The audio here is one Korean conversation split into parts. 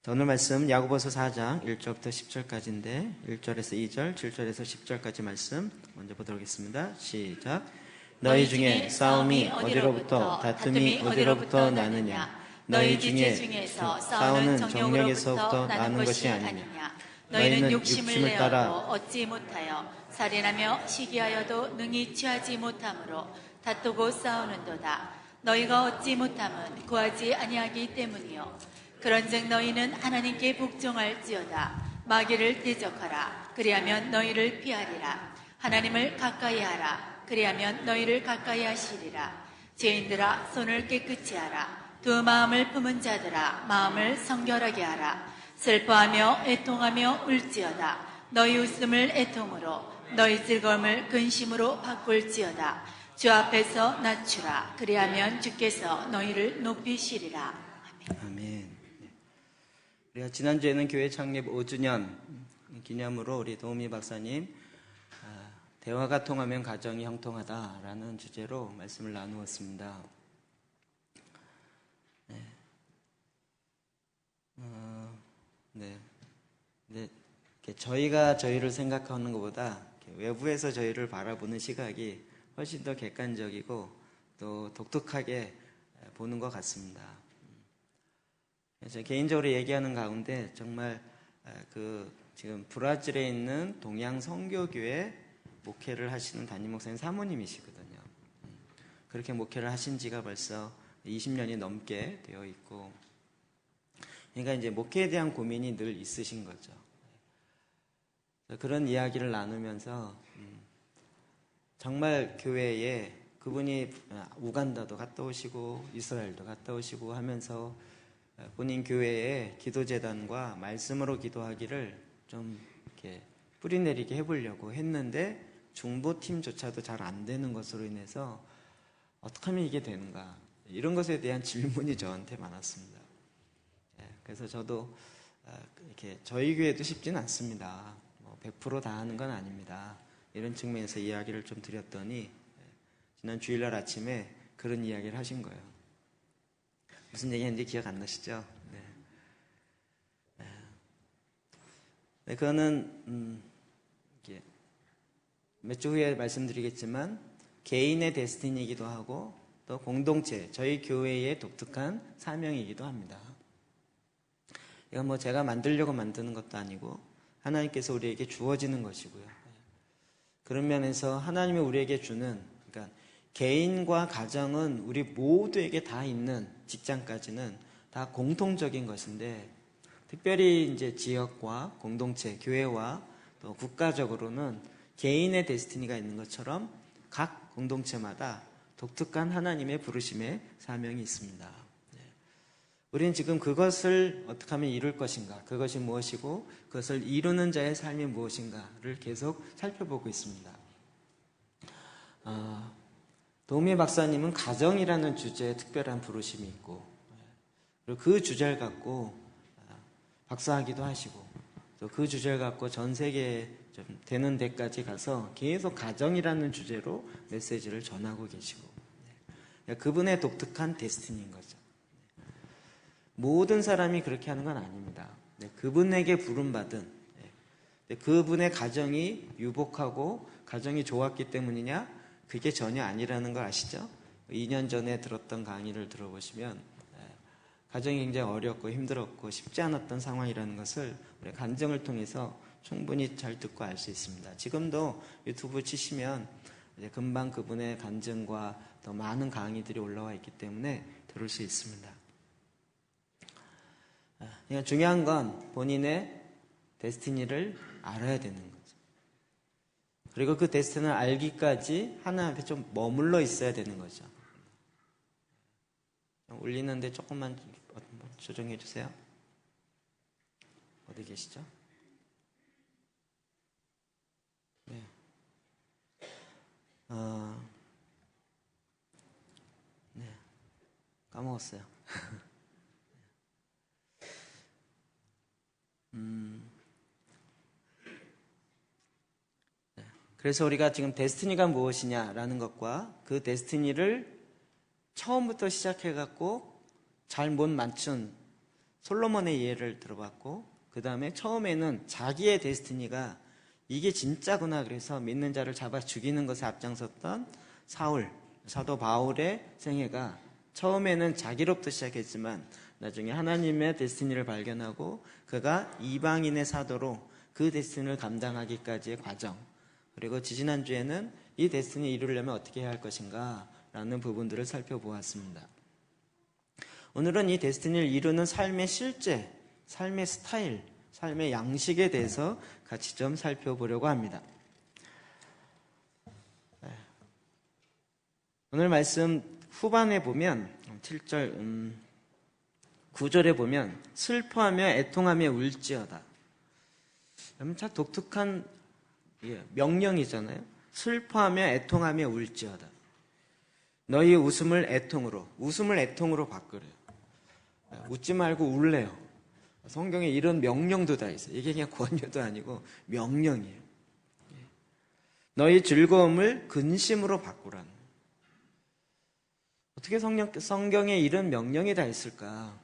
오늘 말씀 야고보서 4장 1절부터 10절까지인데 1절에서 2절, 7절에서 10절까지 말씀 먼저 보도록 하겠습니다. 시작. 너희 중에 싸움이 어디로부터 다툼이 어디로부터 나느냐? 너희 중에서 싸우는 정령에서부터 나는 것이 아니냐? 너희는 욕심을 따라 얻지 못하여 살인하며 시기하여도 능히 취하지 못함으로 다투고 싸우는도다. 너희가 얻지 못함은 구하지 아니하기 때문이요. 그런즉 너희는 하나님께 복종할지어다. 마귀를 대적하라. 그리하면 너희를 피하리라. 하나님을 가까이 하라. 그리하면 너희를 가까이 하시리라. 죄인들아 손을 깨끗이 하라. 두 마음을 품은 자들아 마음을 성결하게 하라. 슬퍼하며 애통하며 울지어다. 너희 웃음을 애통으로 너희 즐거움을 근심으로 바꿀지어다. 주 앞에서 낮추라. 그리하면 주께서 너희를 높이시리라. 아멘. 우리가 지난주에는 교회 창립 5주년 기념으로 우리 도우미 박사님 대화가 통하면 가정이 형통하다라는 주제로 말씀을 나누었습니다. 저희가 저희를 생각하는 것보다 외부에서 저희를 바라보는 시각이 훨씬 더 객관적이고 또 독특하게 보는 것 같습니다. 제가 개인적으로 얘기하는 가운데 정말 지금 브라질에 있는 동양 선교교회 목회를 하시는 담임 목사님 사모님이시거든요. 그렇게 목회를 하신 지가 벌써 20년이 넘게 되어 있고, 그러니까 이제 목회에 대한 고민이 늘 있으신 거죠. 그런 이야기를 나누면서 정말 교회에 그분이 우간다도 갔다 오시고 이스라엘도 갔다 오시고 하면서 본인 교회의 기도재단과 말씀으로 기도하기를 좀 이렇게 뿌리내리게 해보려고 했는데 중보팀조차도 잘 안 되는 것으로 인해서 어떻게 하면 이게 되는가, 이런 것에 대한 질문이 저한테 많았습니다. 그래서 저도 이렇게 저희 교회도 쉽지는 않습니다. 100% 다 하는 건 아닙니다. 이런 측면에서 이야기를 좀 드렸더니 지난 주일날 아침에 그런 이야기를 하신 거예요. 무슨 얘기했는지 기억 안 나시죠? 네, 그거는 몇 주 후에 말씀드리겠지만 개인의 데스티니이기도 하고 또 공동체, 저희 교회의 독특한 사명이기도 합니다. 이건 뭐 제가 만들려고 만드는 것도 아니고 하나님께서 우리에게 주어지는 것이고요. 그런 면에서 하나님이 우리에게 주는, 그러니까 개인과 가정은 우리 모두에게 다 있는, 직장까지는 다 공통적인 것인데, 특별히 이제 지역과 공동체, 교회와 또 국가적으로는 개인의 데스티니가 있는 것처럼 각 공동체마다 독특한 하나님의 부르심의 사명이 있습니다. 우리는 지금 그것을 어떻게 하면 이룰 것인가, 그것이 무엇이고 그것을 이루는 자의 삶이 무엇인가를 계속 살펴보고 있습니다. 도우미 박사님은 가정이라는 주제에 특별한 부르심이 있고, 그리고 그 주제를 갖고 박사학위도 하시고, 또 그 주제를 갖고 전 세계에 좀 되는 데까지 가서 계속 가정이라는 주제로 메시지를 전하고 계시고, 그분의 독특한 데스티니인 거죠. 모든 사람이 그렇게 하는 건 아닙니다. 그분에게 부름받은, 그분의 가정이 유복하고 가정이 좋았기 때문이냐? 그게 전혀 아니라는 걸 아시죠? 2년 전에 들었던 강의를 들어보시면 가정이 굉장히 어렵고 힘들었고 쉽지 않았던 상황이라는 것을 우리 간증을 통해서 충분히 잘 듣고 알 수 있습니다. 지금도 유튜브 치시면 이제 금방 그분의 간증과 더 많은 강의들이 올라와 있기 때문에 들을 수 있습니다. 그러니까 중요한 건 본인의 데스티니를 알아야 되는 거죠. 그리고 그 데스티니를 알기까지 하나님 앞에 좀 머물러 있어야 되는 거죠. 울리는데 조금만 조정해 주세요. 어디 계시죠? 네. 네. 까먹었어요. 그래서 우리가 지금 데스티니가 무엇이냐라는 것과 그 데스티니를 처음부터 시작해갖고 잘 못 맞춘 솔로몬의 예를 들어봤고, 그 다음에 처음에는 자기의 데스티니가 이게 진짜구나 그래서 믿는 자를 잡아 죽이는 것에 앞장섰던 사도 바울의 생애가 처음에는 자기로부터 시작했지만 나중에 하나님의 데스티니를 발견하고 그가 이방인의 사도로 그 데스티니를 감당하기까지의 과정, 그리고 지지난주에는 이 데스티니 이루려면 어떻게 해야 할 것인가 라는 부분들을 살펴보았습니다. 오늘은 이 데스티니를 이루는 삶의 실제, 삶의 스타일, 삶의 양식에 대해서 같이 좀 살펴보려고 합니다. 오늘 말씀 후반에 보면 7절 9절에 보면 슬퍼하며 애통하며 울지어다. 참 독특한 명령이잖아요. 슬퍼하며 애통하며 울지어다. 너희 웃음을 애통으로 바꾸래요. 웃지 말고 울래요. 성경에 이런 명령도 다 있어요. 이게 그냥 권유도 아니고 명령이에요. 너희 즐거움을 근심으로 바꾸라는. 어떻게 성경에 이런 명령이 다 있을까?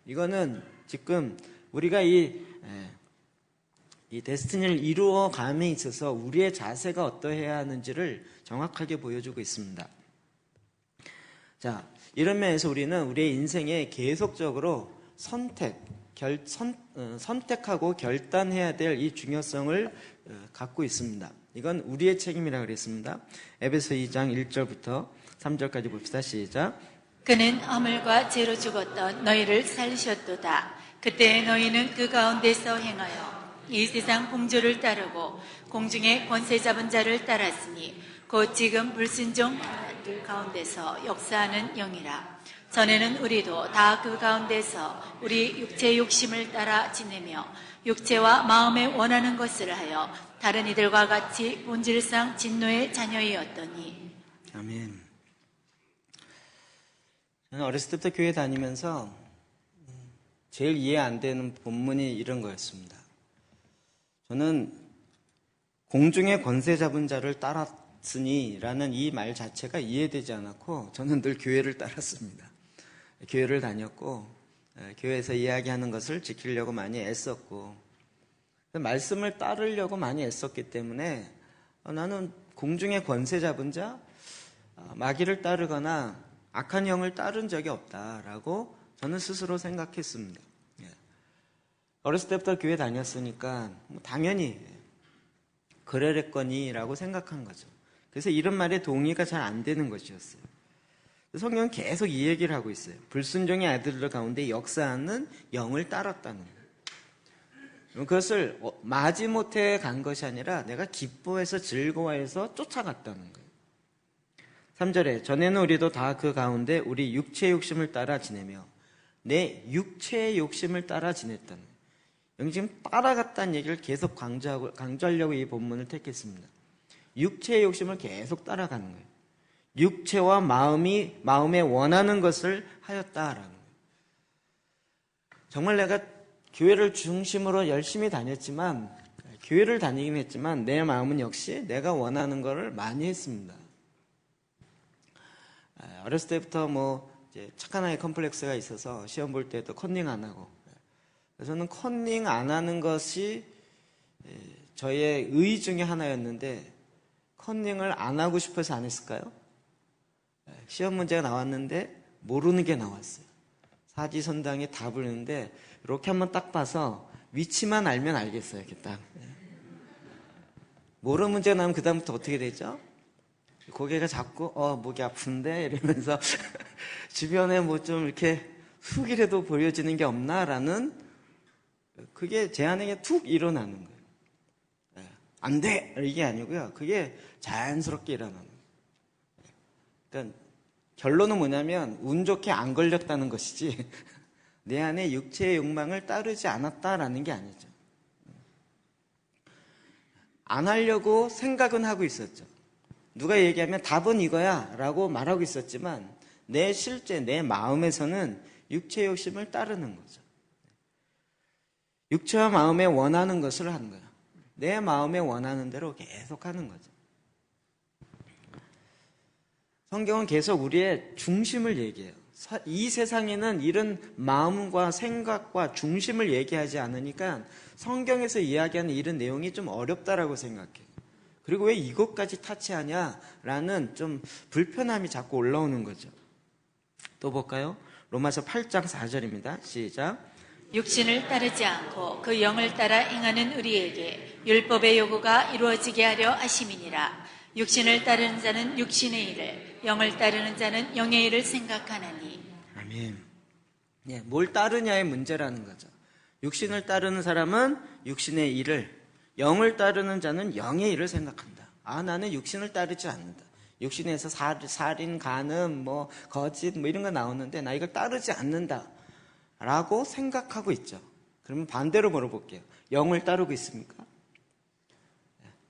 이거는 지금 우리가 이 데스티니를 이루어감에 있어서 우리의 자세가 어떠해야 하는지를 정확하게 보여주고 있습니다. 자, 이런 면에서 우리는 우리의 인생에 계속적으로 선택하고 결단해야 될 이 중요성을 갖고 있습니다. 이건 우리의 책임이라고 그랬습니다. 에베소 2장 1절부터 3절까지 봅시다. 시작. 그는 허물과 죄로 죽었던 너희를 살리셨도다. 그때 너희는 그 가운데서 행하여 이 세상 풍조를 따르고 공중의 권세 잡은 자를 따랐으니 곧 지금 불순종들 가운데서 역사하는 영이라. 전에는 우리도 다 그 가운데서 우리 육체의 욕심을 따라 지내며 육체와 마음에 원하는 것을 하여 다른 이들과 같이 본질상 진노의 자녀이었더니. 아멘. 저는 어렸을 때부터 교회 다니면서 제일 이해 안 되는 본문이 이런 거였습니다. 저는 공중의 권세 잡은 자를 따랐으니 라는 이 말 자체가 이해되지 않았고 저는 늘 교회를 따랐습니다. 교회를 다녔고 교회에서 이야기하는 것을 지키려고 많이 애썼고 말씀을 따르려고 많이 애썼기 때문에 나는 공중의 권세 잡은 자, 마귀를 따르거나 악한 영을 따른 적이 없다라고 저는 스스로 생각했습니다. 어렸을 때부터 교회 다녔으니까 당연히 그러랬거니라고 생각한 거죠. 그래서 이런 말에 동의가 잘 안 되는 것이었어요. 성경은 계속 이 얘기를 하고 있어요. 불순종의 아들들 가운데 역사하는 영을 따랐다는 거예요. 그것을 마지못해 간 것이 아니라 내가 기뻐해서 즐거워해서 쫓아갔다는 거예요. 3절에 전에는 우리도 다 그 가운데 우리 육체의 욕심을 따라 지내며 내 육체의 욕심을 따라 지냈다는 거예요. 여기 지금 따라갔다는 얘기를 계속 강조하려고 이 본문을 택했습니다. 육체의 욕심을 계속 따라가는 거예요. 육체와 마음에 원하는 것을 하였다라는 거예요. 정말 내가 교회를 중심으로 열심히 다녔지만, 교회를 다니긴 했지만 내 마음은 역시 내가 원하는 것을 많이 했습니다. 어렸을 때부터 이제 착한 아이 컴플렉스가 있어서 시험 볼 때도 컨닝 안 하고, 저는 컨닝 안 하는 것이 저의 의 중에 하나였는데 컨닝을 안 하고 싶어서 안 했을까요? 시험 문제가 나왔는데 모르는 게 나왔어요. 사지선당에 답을 했는데 이렇게 한번 딱 봐서 위치만 알면 알겠어요. 이렇게 딱. 모르는 문제가 나오면 그 다음부터 어떻게 되죠? 고개가 자꾸 목이 아픈데 이러면서 주변에 좀 이렇게 훅이라도 보여지는 게 없나라는 그게 제 안에 툭 일어나는 거예요. 안 돼! 이게 아니고요. 그게 자연스럽게 일어나는 거예요. 그러니까 결론은 뭐냐면 운 좋게 안 걸렸다는 것이지 내 안에 육체의 욕망을 따르지 않았다라는 게 아니죠. 안 하려고 생각은 하고 있었죠. 누가 얘기하면 답은 이거야 라고 말하고 있었지만 내 마음에서는 육체의 욕심을 따르는 거죠. 육체와 마음에 원하는 것을 하는 거예요. 내 마음에 원하는 대로 계속 하는 거죠. 성경은 계속 우리의 중심을 얘기해요. 이 세상에는 이런 마음과 생각과 중심을 얘기하지 않으니까 성경에서 이야기하는 이런 내용이 좀 어렵다라고 생각해요. 그리고 왜 이것까지 타치하냐라는 좀 불편함이 자꾸 올라오는 거죠. 또 볼까요? 로마서 8장 4절입니다. 시작. 육신을 따르지 않고 그 영을 따라 행하는 우리에게 율법의 요구가 이루어지게 하려 하심이니라. 육신을 따르는 자는 육신의 일을, 영을 따르는 자는 영의 일을 생각하나니. 아멘. 예, 뭘 따르냐의 문제라는 거죠. 육신을 따르는 사람은 육신의 일을, 영을 따르는 자는 영의 일을 생각한다. 아, 나는 육신을 따르지 않는다. 육신에서 살인, 간음, 거짓, 이런 거 나오는데 나 이걸 따르지 않는다. 라고 생각하고 있죠. 그러면 반대로 물어볼게요. 영을 따르고 있습니까?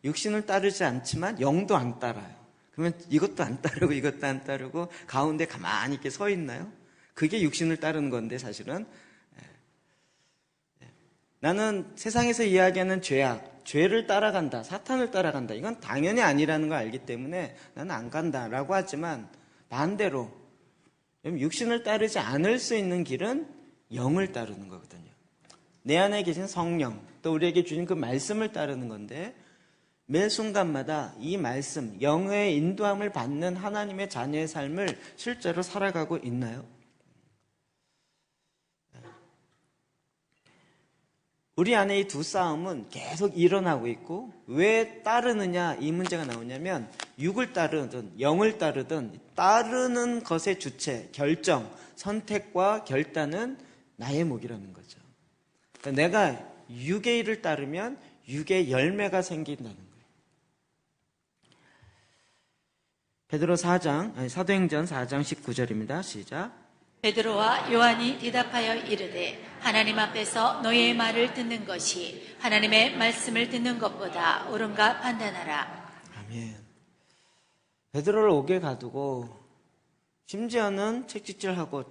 육신을 따르지 않지만 영도 안 따라요. 그러면 이것도 안 따르고 이것도 안 따르고 가운데 가만히 이렇게 서 있나요? 그게 육신을 따르는 건데 사실은 나는 세상에서 이야기하는 죄를 따라간다, 사탄을 따라간다, 이건 당연히 아니라는 걸 알기 때문에 나는 안 간다라고 하지만 반대로 육신을 따르지 않을 수 있는 길은 영을 따르는 거거든요. 내 안에 계신 성령, 또 우리에게 주신 그 말씀을 따르는 건데 매 순간마다 이 말씀, 영의 인도함을 받는 하나님의 자녀의 삶을 실제로 살아가고 있나요? 우리 안에 이 두 싸움은 계속 일어나고 있고 왜 따르느냐 이 문제가 나오냐면 육을 따르든 영을 따르든 따르는 것의 주체, 결정, 선택과 결단은 나의 몫이라는 거죠. 내가 육의 일을 따르면 육의 열매가 생긴다는 거예요. 사도행전 4장 19절입니다. 시작. 베드로와 요한이 대답하여 이르되 하나님 앞에서 너희의 말을 듣는 것이 하나님의 말씀을 듣는 것보다 옳은가 판단하라. 아멘. 베드로를 옥에 가두고 심지어는 채찍질하고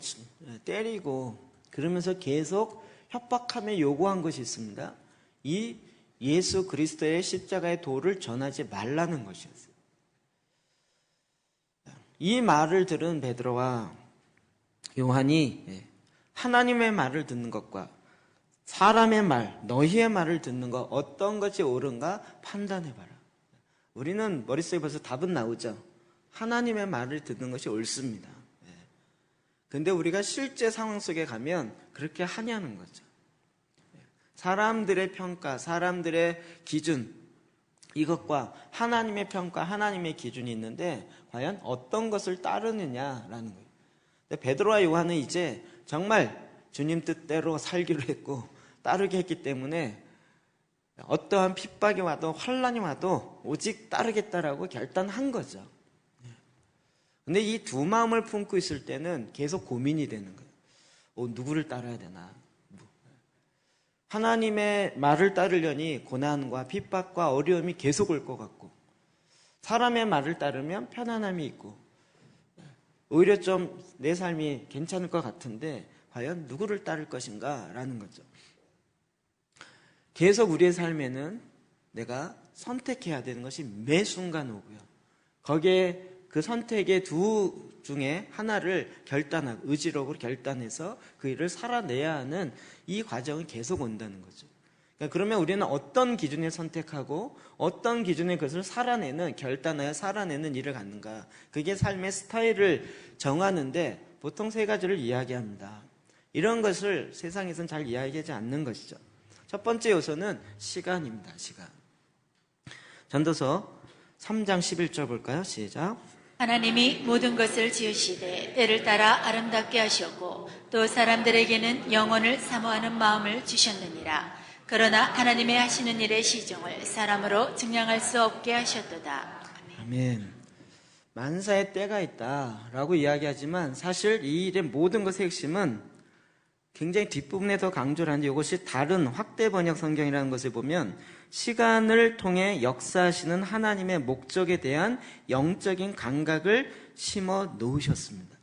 때리고 그러면서 계속 협박하며 요구한 것이 있습니다. 이 예수 그리스도의 십자가의 도를 전하지 말라는 것이었어요. 이 말을 들은 베드로와 요한이 하나님의 말을 듣는 것과 사람의 말, 너희의 말을 듣는 것 어떤 것이 옳은가 판단해봐라. 우리는 머릿속에 벌써 답은 나오죠. 하나님의 말을 듣는 것이 옳습니다. 근데 우리가 실제 상황 속에 가면 그렇게 하냐는 거죠. 사람들의 평가, 사람들의 기준, 이것과 하나님의 평가, 하나님의 기준이 있는데 과연 어떤 것을 따르느냐라는 거예요. 근데 베드로와 요한은 이제 정말 주님 뜻대로 살기로 했고 따르게 했기 때문에 어떠한 핍박이 와도 환난이 와도 오직 따르겠다라고 결단한 거죠. 근데 이 두 마음을 품고 있을 때는 계속 고민이 되는 거예요. 누구를 따라야 되나? 하나님의 말을 따르려니 고난과 핍박과 어려움이 계속 올 것 같고 사람의 말을 따르면 편안함이 있고 오히려 좀 내 삶이 괜찮을 것 같은데 과연 누구를 따를 것인가? 라는 거죠. 계속 우리의 삶에는 내가 선택해야 되는 것이 매 순간 오고요. 거기에 그 선택의 두 중에 하나를 결단하고 의지력으로 결단해서 그 일을 살아내야 하는 이 과정은 계속 온다는 거죠. 그러면 우리는 어떤 기준에 선택하고 어떤 기준에 그것을 살아내는, 결단하여 살아내는 일을 갖는가. 그게 삶의 스타일을 정하는데 보통 세 가지를 이야기합니다. 이런 것을 세상에서는 잘 이야기하지 않는 것이죠. 첫 번째 요소는 시간입니다. 시간. 전도서 3장 11절 볼까요? 시작. 하나님이 모든 것을 지으시되 때를 따라 아름답게 하셨고 또 사람들에게는 영혼을 사모하는 마음을 주셨느니라. 그러나 하나님의 하시는 일의 시종을 사람으로 증량할 수 없게 하셨도다. 아멘. 만사의 때가 있다라고 이야기하지만 사실 이 일의 모든 것의 핵심은 굉장히 뒷부분에 더 강조를 하는데 이것이 다른 확대 번역 성경이라는 것을 보면 시간을 통해 역사하시는 하나님의 목적에 대한 영적인 감각을 심어 놓으셨습니다.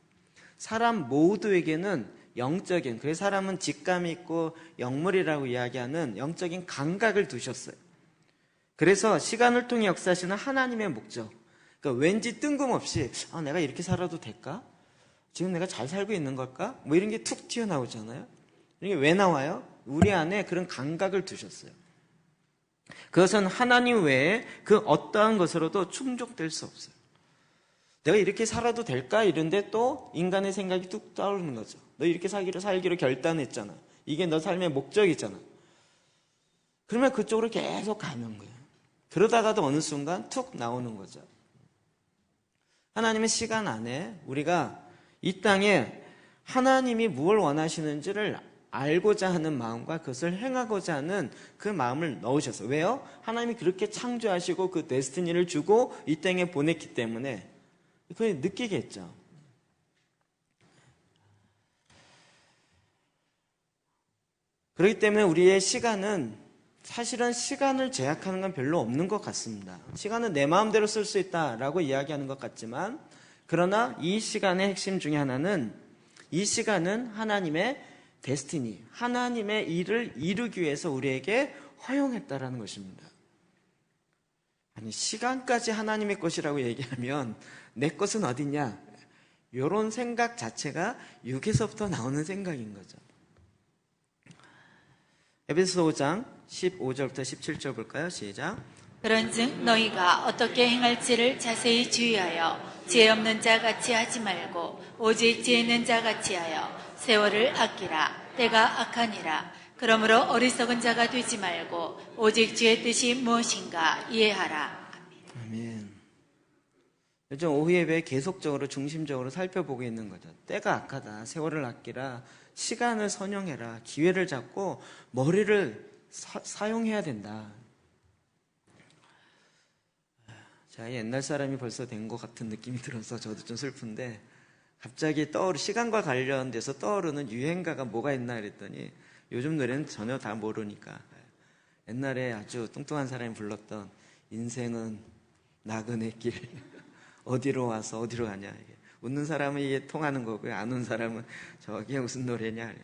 사람 모두에게는 영적인, 그래서 사람은 직감이 있고 영물이라고 이야기하는 영적인 감각을 두셨어요. 그래서 시간을 통해 역사하시는 하나님의 목적, 그러니까 왠지 뜬금없이 내가 이렇게 살아도 될까? 지금 내가 잘 살고 있는 걸까? 뭐 이런 게 툭 튀어나오잖아요. 이게 왜 나와요? 우리 안에 그런 감각을 두셨어요. 그것은 하나님 외에 그 어떠한 것으로도 충족될 수 없어요. 내가 이렇게 살아도 될까? 이런데 또 인간의 생각이 뚝 떠오르는 거죠. 너 이렇게 살기로 결단했잖아. 이게 너 삶의 목적이잖아. 그러면 그쪽으로 계속 가는 거예요. 그러다가도 어느 순간 툭 나오는 거죠. 하나님의 시간 안에 우리가 이 땅에 하나님이 무엇을 원하시는지를 알고자 하는 마음과 그것을 행하고자 하는 그 마음을 넣으셨어요. 왜요? 하나님이 그렇게 창조하시고 그 데스티니를 주고 이 땅에 보냈기 때문에 그걸 느끼겠죠. 그렇기 때문에 우리의 시간은 사실은 시간을 제약하는 건 별로 없는 것 같습니다. 시간은 내 마음대로 쓸 수 있다라고 이야기하는 것 같지만 그러나 이 시간의 핵심 중에 하나는 이 시간은 하나님의 데스티니, 하나님의 일을 이루기 위해서 우리에게 허용했다라는 것입니다. 아니 시간까지 하나님의 것이라고 얘기하면 내 것은 어디냐? 이런 생각 자체가 육에서부터 나오는 생각인 거죠. 에베소서 5장 15절부터 17절 볼까요? 시작. 그런즉 너희가 어떻게 행할지를 자세히 주의하여 지혜 없는 자 같이 하지 말고 오직 지혜 있는 자 같이 하여 세월을 아끼라. 때가 악하니라. 그러므로 어리석은 자가 되지 말고 오직 주의 뜻이 무엇인가 이해하라. 아멘. 요즘 오후 예배에 계속적으로 중심적으로 살펴보고 있는 거죠. 때가 악하다. 세월을 아끼라. 시간을 선용해라. 기회를 잡고 머리를 사용해야 된다. 자, 옛날 사람이 벌써 된 것 같은 느낌이 들어서 저도 좀 슬픈데 갑자기 시간과 관련돼서 떠오르는 유행가가 뭐가 있나 그랬더니 요즘 노래는 전혀 다 모르니까 옛날에 아주 뚱뚱한 사람이 불렀던 인생은 나그네 길 어디로 와서 어디로 가냐. 이게. 웃는 사람은 이게 통하는 거고요. 안 웃는 사람은 저게 무슨 노래냐.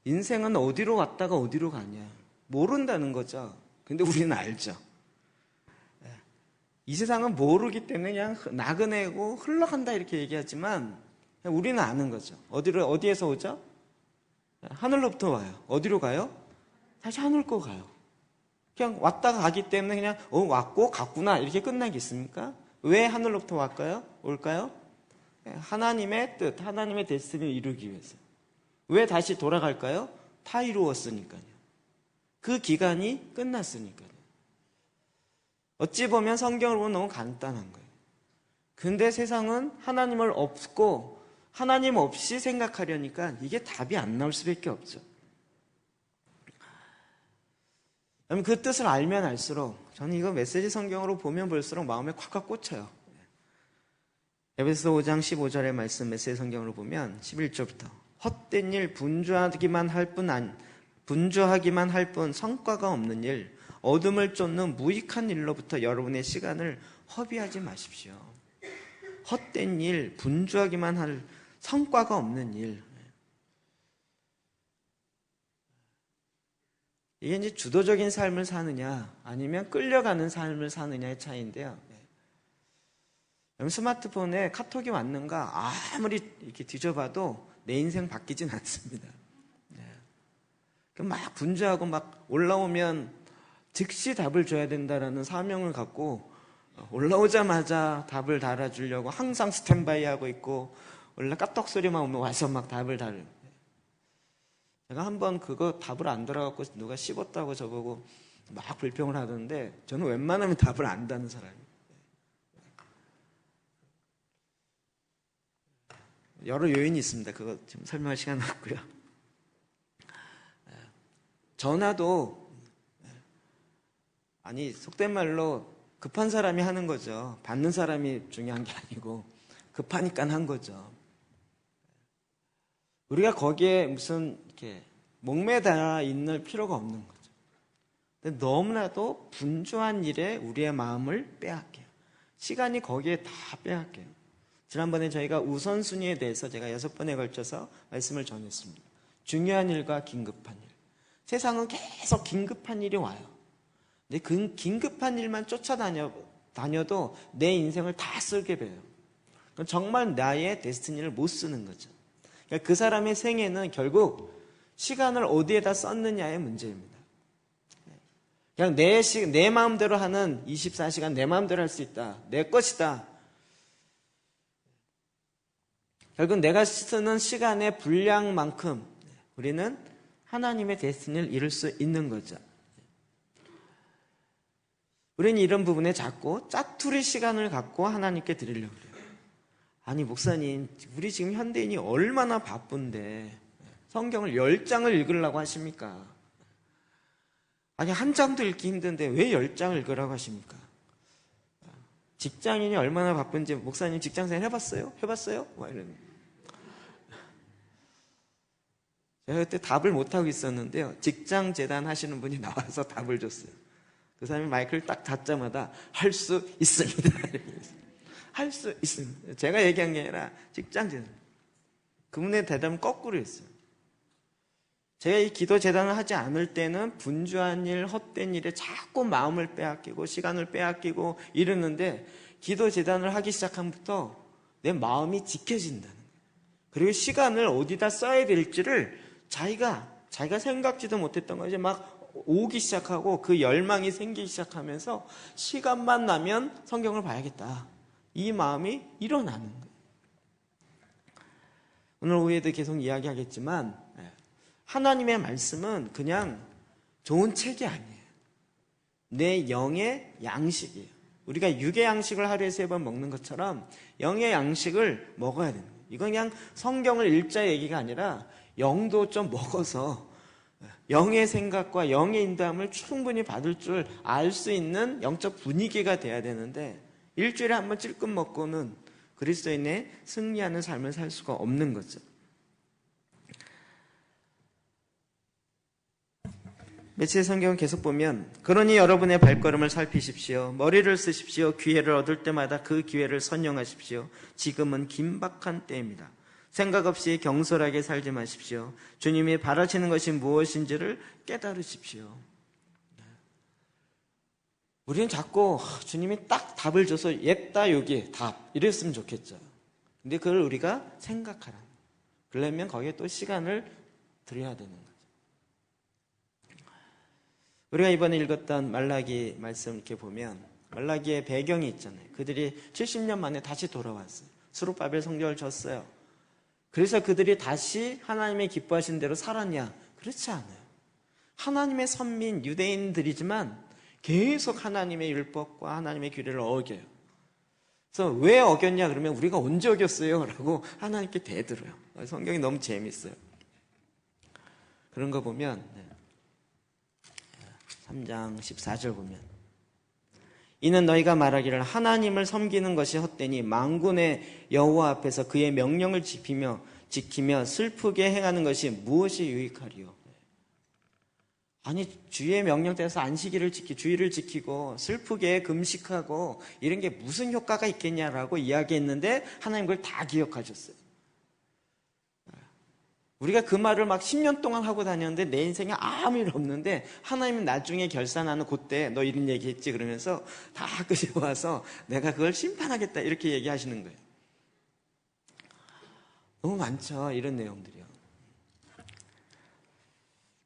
인생은 어디로 왔다가 어디로 가냐. 모른다는 거죠. 근데 우리는 알죠. 이 세상은 모르기 때문에 그냥 나그네고 흘러간다 이렇게 얘기하지만 우리는 아는 거죠. 어디에서 오죠? 하늘로부터 와요. 어디로 가요? 다시 하늘로 가요. 그냥 왔다가 가기 때문에 그냥 왔고 갔구나 이렇게 끝나겠습니까? 왜 하늘로부터 올까요? 하나님의 뜻, 하나님의 데스티니를 이루기 위해서. 왜 다시 돌아갈까요? 다 이루었으니까요. 그 기간이 끝났으니까요. 어찌 보면 성경을 보면 너무 간단한 거예요. 근데 세상은 하나님을 없고 하나님 없이 생각하려니까 이게 답이 안 나올 수밖에 없죠. 그 뜻을 알면 알수록 저는 이거 메시지 성경으로 보면 볼수록 마음에 콱콱 꽂혀요. 에베소서 5장 15절의 말씀 메시지 성경으로 보면 11절부터 헛된 일 분주하기만 할 뿐 성과가 없는 일 어둠을 쫓는 무익한 일로부터 여러분의 시간을 허비하지 마십시오. 헛된 일, 분주하기만 할 성과가 없는 일. 이게 이제 주도적인 삶을 사느냐 아니면 끌려가는 삶을 사느냐의 차이인데요. 스마트폰에 카톡이 왔는가 아무리 이렇게 뒤져봐도 내 인생 바뀌진 않습니다. 막 분주하고 막 올라오면 즉시 답을 줘야 된다라는 사명을 갖고 올라오자마자 답을 달아주려고 항상 스탠바이 하고 있고 원래 까떡 소리만 오면 와서 막 답을 달아요. 제가 한번 그거 답을 안 달아갖고 누가 씹었다고 저보고 막 불평을 하던데 저는 웬만하면 답을 안 다는 사람이에요. 여러 요인이 있습니다. 그거 지금 설명할 시간은 없고요. 전화도 속된 말로 급한 사람이 하는 거죠. 받는 사람이 중요한 게 아니고 급하니까 한 거죠. 우리가 거기에 무슨 이렇게 목매달아 있는 필요가 없는 거죠. 근데 너무나도 분주한 일에 우리의 마음을 빼앗겨요. 시간이 거기에 다 빼앗겨요. 지난번에 저희가 우선순위에 대해서 제가 6번에 걸쳐서 말씀을 전했습니다. 중요한 일과 긴급한 일. 세상은 계속 긴급한 일이 와요. 근데 그 긴급한 일만 쫓아다녀도 내 인생을 다 쓸게 돼요. 정말 나의 데스티니를 못 쓰는 거죠. 그러니까 그 사람의 생애는 결국 시간을 어디에다 썼느냐의 문제입니다. 그냥 내 마음대로 하는 24시간 내 마음대로 할 수 있다. 내 것이다. 결국 내가 쓰는 시간의 분량만큼 우리는 하나님의 데스티니를 이룰 수 있는 거죠. 우리는 이런 부분에 자꾸 짜투리 시간을 갖고 하나님께 드리려고 그래요. 아니 목사님, 우리 지금 현대인이 얼마나 바쁜데 성경을 10장을 읽으려고 하십니까? 아니 한 장도 읽기 힘든데 왜 10장을 읽으라고 하십니까? 직장인이 얼마나 바쁜지 목사님 직장생활 해봤어요? 해봤어요? 이런. 제가 그때 답을 못하고 있었는데요, 직장 재단 하시는 분이 나와서 답을 줬어요. 그 사람이 마이크를 딱 닫자마자 할 수 있습니다. 할 수 있습니다. 제가 얘기한 게 아니라 직장 재단. 그분의 대답은 거꾸로 했어요. 제가 이 기도 재단을 하지 않을 때는 분주한 일, 헛된 일에 자꾸 마음을 빼앗기고 시간을 빼앗기고 이러는데 기도 재단을 하기 시작함부터 내 마음이 지켜진다는 거예요. 그리고 시간을 어디다 써야 될지를 자기가 생각지도 못했던 거 이제 막 오기 시작하고 그 열망이 생기기 시작하면서 시간만 나면 성경을 봐야겠다. 이 마음이 일어나는 거예요. 오늘 오후에도 계속 이야기하겠지만 하나님의 말씀은 그냥 좋은 책이 아니에요. 내 영의 양식이에요. 우리가 육의 양식을 하루에 3번 먹는 것처럼 영의 양식을 먹어야 되는 거예요. 이건 그냥 성경을 읽자 얘기가 아니라 영도 좀 먹어서 영의 생각과 영의 인도함을 충분히 받을 줄 알 수 있는 영적 분위기가 돼야 되는데 일주일에 한 번 찔끔 먹고는 그리스도인의 승리하는 삶을 살 수가 없는 거죠. 며칠 성경을 계속 보면 그러니 여러분의 발걸음을 살피십시오. 머리를 쓰십시오. 기회를 얻을 때마다 그 기회를 선용하십시오. 지금은 긴박한 때입니다. 생각 없이 경솔하게 살지 마십시오. 주님이 바라시는 것이 무엇인지를 깨달으십시오. 우리는 자꾸 주님이 딱 답을 줘서 옅다 여기 답 이랬으면 좋겠죠. 근데 그걸 우리가 생각하라. 그러려면 거기에 또 시간을 들여야 되는 거죠. 우리가 이번에 읽었던 말라기 말씀 이렇게 보면 말라기의 배경이 있잖아요. 그들이 70년 만에 다시 돌아왔어요. 스룹바벨 성벽을 졌어요. 그래서 그들이 다시 하나님의 기뻐하신 대로 살았냐? 그렇지 않아요. 하나님의 선민 유대인들이지만 계속 하나님의 율법과 하나님의 규례를 어겨요. 그래서 왜 어겼냐 그러면 우리가 언제 어겼어요? 라고 하나님께 대들어요. 성경이 너무 재밌어요. 그런 거 보면 3장 14절 보면 이는 너희가 말하기를 하나님을 섬기는 것이 헛되니 만군의 여호와 앞에서 그의 명령을 지키며 슬프게 행하는 것이 무엇이 유익하리요? 아니 주의 명령대에서 안식일을 주일을 지키고 슬프게 금식하고 이런 게 무슨 효과가 있겠냐라고 이야기했는데 하나님 그걸 다 기억하셨어요. 우리가 그 말을 막 10년 동안 하고 다녔는데 내 인생에 아무 일 없는데 하나님은 나중에 결산하는 그때 너 이런 얘기했지 그러면서 다 끄집어와서 내가 그걸 심판하겠다 이렇게 얘기하시는 거예요. 너무 많죠, 이런 내용들이요.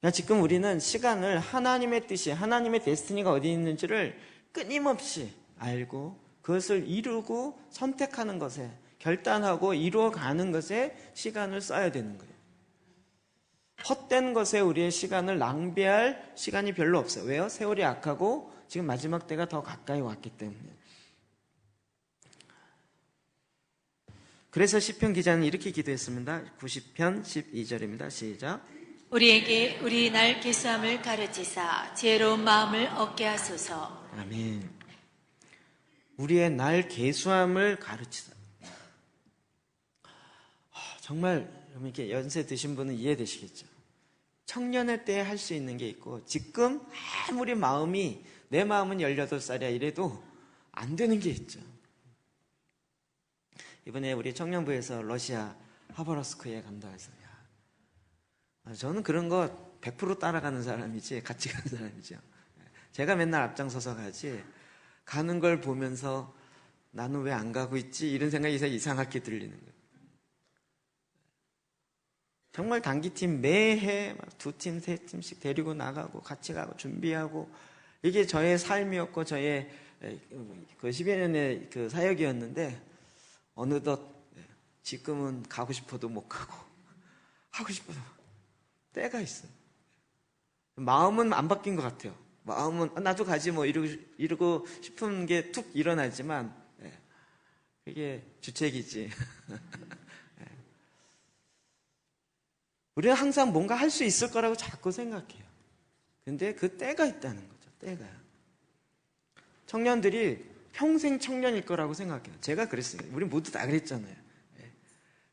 그러니까 지금 우리는 시간을 하나님의 뜻이, 하나님의 데스티니가 어디 있는지를 끊임없이 알고 그것을 이루고 선택하는 것에, 결단하고 이루어가는 것에 시간을 써야 되는 거예요. 헛된 것에 우리의 시간을 낭비할 시간이 별로 없어요. 왜요? 세월이 악하고 지금 마지막 때가 더 가까이 왔기 때문에. 그래서 시편 기자는 이렇게 기도했습니다. 90편 12절입니다. 시작. 우리에게 우리 날 계수함을 가르치사 지혜로운 마음을 얻게 하소서. 아멘. 우리의 날 계수함을 가르치사. 정말 이렇게 연세 드신 분은 이해되시겠죠? 청년의 때에 할 수 있는 게 있고 지금 아무리 내 마음은 18살이야 이래도 안 되는 게 있죠. 이번에 우리 청년부에서 러시아 하바rov스크에 간다 해서 저는 그런 거 100% 따라가는 사람이지 같이 가는 사람이죠. 제가 맨날 앞장서서 가지 가는 걸 보면서 나는 왜 안 가고 있지? 이런 생각이 이상하게 들리는 거예요. 정말 단기팀 매해 두 팀, 세 팀씩 데리고 나가고 같이 가고 준비하고 이게 저의 삶이었고 저의 그 10여 년의 그 사역이었는데 어느덧 지금은 가고 싶어도 못 가고 하고 싶어도 때가 있어요. 마음은 안 바뀐 것 같아요. 마음은 나도 가지 뭐 이러고 싶은 게 툭 일어나지만 그게 주책이지. 우리는 항상 뭔가 할 수 있을 거라고 자꾸 생각해요. 근데 그 때가 있다는 거죠. 때가. 청년들이 평생 청년일 거라고 생각해요. 제가 그랬어요. 우리 모두 다 그랬잖아요.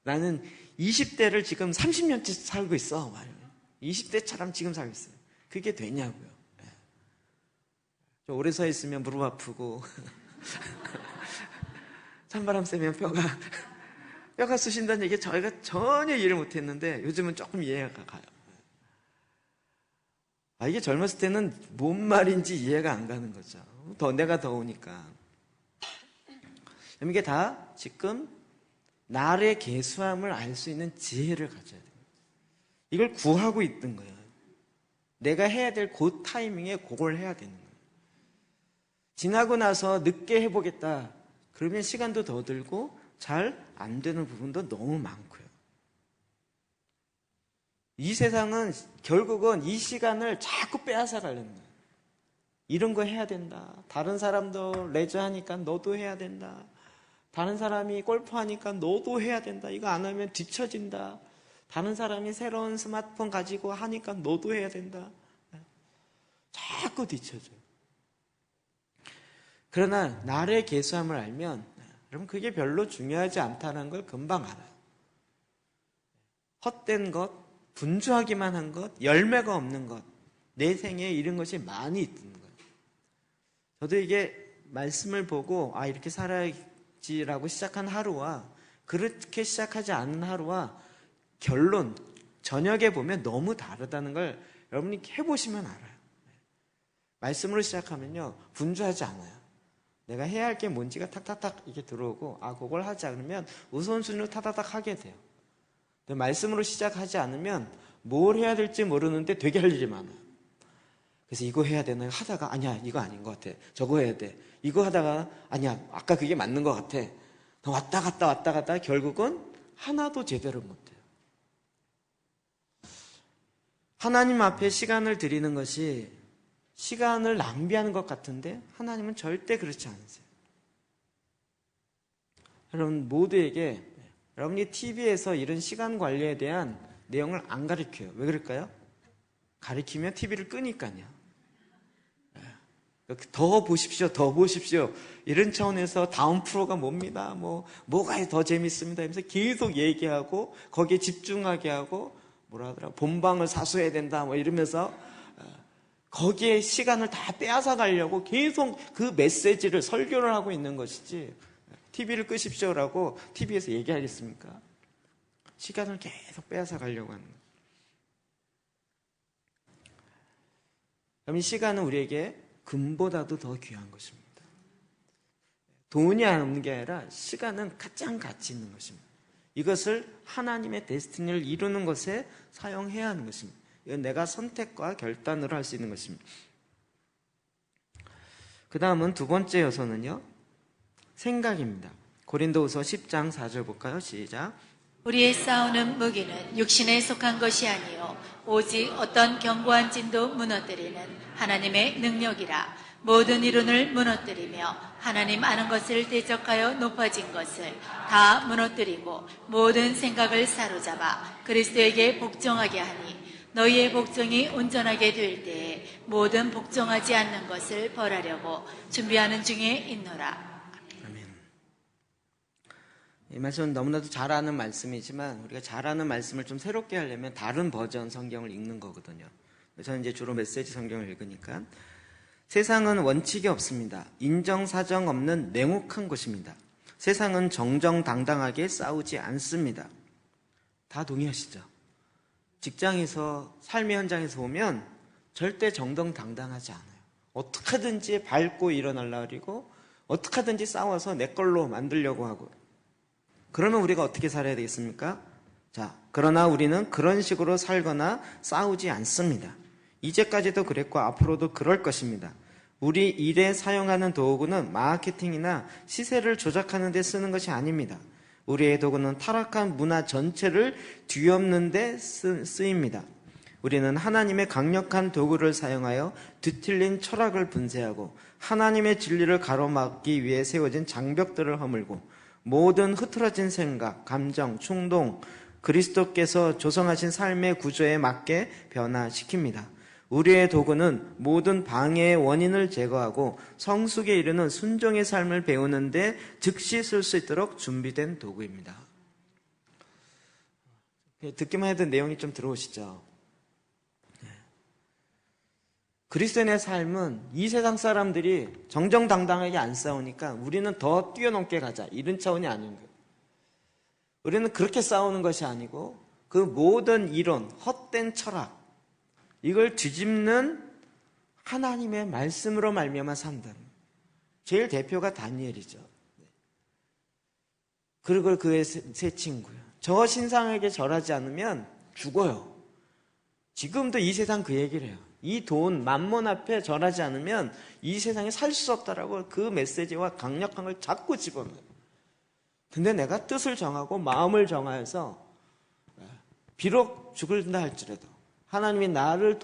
나는 20대를 지금 30년째 살고 있어. 20대처럼 지금 살고 있어요. 그게 되냐고요. 좀 오래 서 있으면 무릎 아프고 찬바람 쐬면 뼈가 쑤신다는 얘기 저희가 전혀 이해를 못했는데 요즘은 조금 이해가 가요. 이게 젊었을 때는 뭔 말인지 이해가 안 가는 거죠. 내가 더우니까. 이게 다 지금 날의 계수함을 알 수 있는 지혜를 가져야 돼요. 이걸 구하고 있던 거예요. 내가 해야 될 그 타이밍에 그걸 해야 되는 거예요. 지나고 나서 늦게 해보겠다. 그러면 시간도 더 들고 잘 안 되는 부분도 너무 많고요. 이 세상은 결국은 이 시간을 자꾸 빼앗아 가려는 거예요. 이런 거 해야 된다. 다른 사람도 레저 하니까 너도 해야 된다. 다른 사람이 골프 하니까 너도 해야 된다. 이거 안 하면 뒤처진다. 다른 사람이 새로운 스마트폰 가지고 하니까 너도 해야 된다. 자꾸 뒤처져요. 그러나 날의 계수함을 알면 여러분 그게 별로 중요하지 않다는 걸 금방 알아요. 헛된 것, 분주하기만 한 것, 열매가 없는 것, 내 생에 이런 것이 많이 있는 거예요. 저도 이게 말씀을 보고 이렇게 살아야지라고 시작한 하루와 그렇게 시작하지 않은 하루와 결론, 저녁에 보면 너무 다르다는 걸 여러분이 해보시면 알아요. 말씀으로 시작하면요 분주하지 않아요. 내가 해야 할 게 뭔지가 탁탁탁 이렇게 들어오고 그걸 하자 그러면 우선순위로 타다닥 하게 돼요. 근데 말씀으로 시작하지 않으면 뭘 해야 될지 모르는데 되게 할 일이 많아요. 그래서 이거 해야 되나 하다가 아니야 이거 아닌 것 같아. 저거 해야 돼. 이거 하다가 아니야 아까 그게 맞는 것 같아. 왔다 갔다 결국은 하나도 제대로 못해요. 하나님 앞에 시간을 드리는 것이 시간을 낭비하는 것 같은데 하나님은 절대 그렇지 않으세요. 여러분 모두에게 여러분이 TV에서 이런 시간 관리에 대한 내용을 안 가르쳐요. 왜 그럴까요? 가르치면 TV를 끄니까요. 더 보십시오. 이런 차원에서 다음 프로가 뭡니다. 뭐가 더 재밌습니다. 하면서 계속 얘기하고 거기에 집중하게 하고 본방을 사수해야 된다. 이러면서 거기에 시간을 다 빼앗아 가려고 계속 그 메시지를 설교를 하고 있는 것이지 TV를 끄십시오라고 TV에서 얘기하겠습니까? 시간을 계속 빼앗아 가려고 하는 거예요. 그럼 이 시간은 우리에게 금보다도 더 귀한 것입니다. 돈이 없는 게 아니라 시간은 가장 가치 있는 것입니다. 이것을 하나님의 데스티니를 이루는 것에 사용해야 하는 것입니다. 이건 내가 선택과 결단으로 할 수 있는 것입니다. 그 다음은 두 번째 요소는요, 생각입니다. 고린도후서 10장 4절 볼까요? 시작. 우리의 싸우는 무기는 육신에 속한 것이 아니요 오직 어떤 견고한 진도 무너뜨리는 하나님의 능력이라. 모든 이론을 무너뜨리며 하나님 아는 것을 대적하여 높아진 것을 다 무너뜨리고 모든 생각을 사로잡아 그리스도에게 복종하게 하니 너희의 복종이 온전하게 될 때에 모든 복종하지 않는 것을 벌하려고 준비하는 중에 있노라. 아멘. 이 말씀은 너무나도 잘 아는 말씀이지만 우리가 잘 아는 말씀을 좀 새롭게 하려면 다른 버전 성경을 읽는 거거든요. 저는 이제 주로 메시지 성경을 읽으니까 세상은 원칙이 없습니다. 인정사정 없는 냉혹한 곳입니다. 세상은 정정당당하게 싸우지 않습니다. 다 동의하시죠? 직장에서 삶의 현장에서 보면 절대 정정당당하지 않아요. 어떻게든지 밟고 일어나려고 그러고 어떻게 하든지 싸워서 내 걸로 만들려고 하고. 그러면 우리가 어떻게 살아야 되겠습니까? 자, 그러나 우리는 그런 식으로 살거나 싸우지 않습니다. 이제까지도 그랬고 앞으로도 그럴 것입니다. 우리 일에 사용하는 도구는 마케팅이나 시세를 조작하는 데 쓰는 것이 아닙니다. 우리의 도구는 타락한 문화 전체를 뒤엎는 데 쓰입니다. 우리는 하나님의 강력한 도구를 사용하여 뒤틀린 철학을 분쇄하고 하나님의 진리를 가로막기 위해 세워진 장벽들을 허물고 모든 흐트러진 생각, 감정, 충동, 그리스도께서 조성하신 삶의 구조에 맞게 변화시킵니다. 우리의 도구는 모든 방해의 원인을 제거하고 성숙에 이르는 순종의 삶을 배우는데 즉시 쓸 수 있도록 준비된 도구입니다. 듣기만 해도 내용이 좀 들어오시죠? 그리스도인의 삶은 이 세상 사람들이 정정당당하게 안 싸우니까 우리는 더 뛰어넘게 가자, 이런 차원이 아닌 거예요. 우리는 그렇게 싸우는 것이 아니고 그 모든 이론, 헛된 철학, 이걸 뒤집는 하나님의 말씀으로 말미암아 산다는 거예요. 제일 대표가 다니엘이죠. 그리고 그의 세 친구요. 저 신상에게 절하지 않으면 죽어요. 지금도 이 세상 그 얘기를 해요. 이 돈, 만몬 앞에 절하지 않으면 이 세상에 살 수 없다라고 그 메시지와 강력한 걸 자꾸 집어넣어요. 근데 내가 뜻을 정하고 마음을 정하여서 비록 죽을다 할지라도 하나님이 나를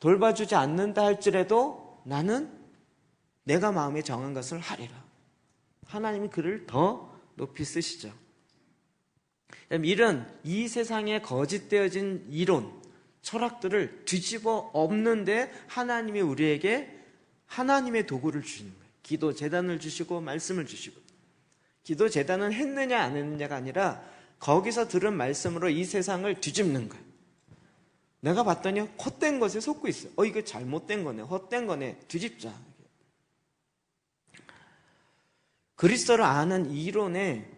돌봐주지 않는다 할지라도 나는 내가 마음에 정한 것을 하리라. 하나님이 그를 더 높이 쓰시죠. 이런 이 세상에 거짓되어진 이론, 철학들을 뒤집어 엎는데 하나님이 우리에게 하나님의 도구를 주시는 거예요. 기도 재단을 주시고 말씀을 주시고. 기도 재단은 했느냐 안 했느냐가 아니라 거기서 들은 말씀으로 이 세상을 뒤집는 거예요. 내가 봤더니 헛된 것에 속고 있어요. 이거 잘못된 거네, 헛된 거네, 뒤집자. 그리스도를 아는 이론에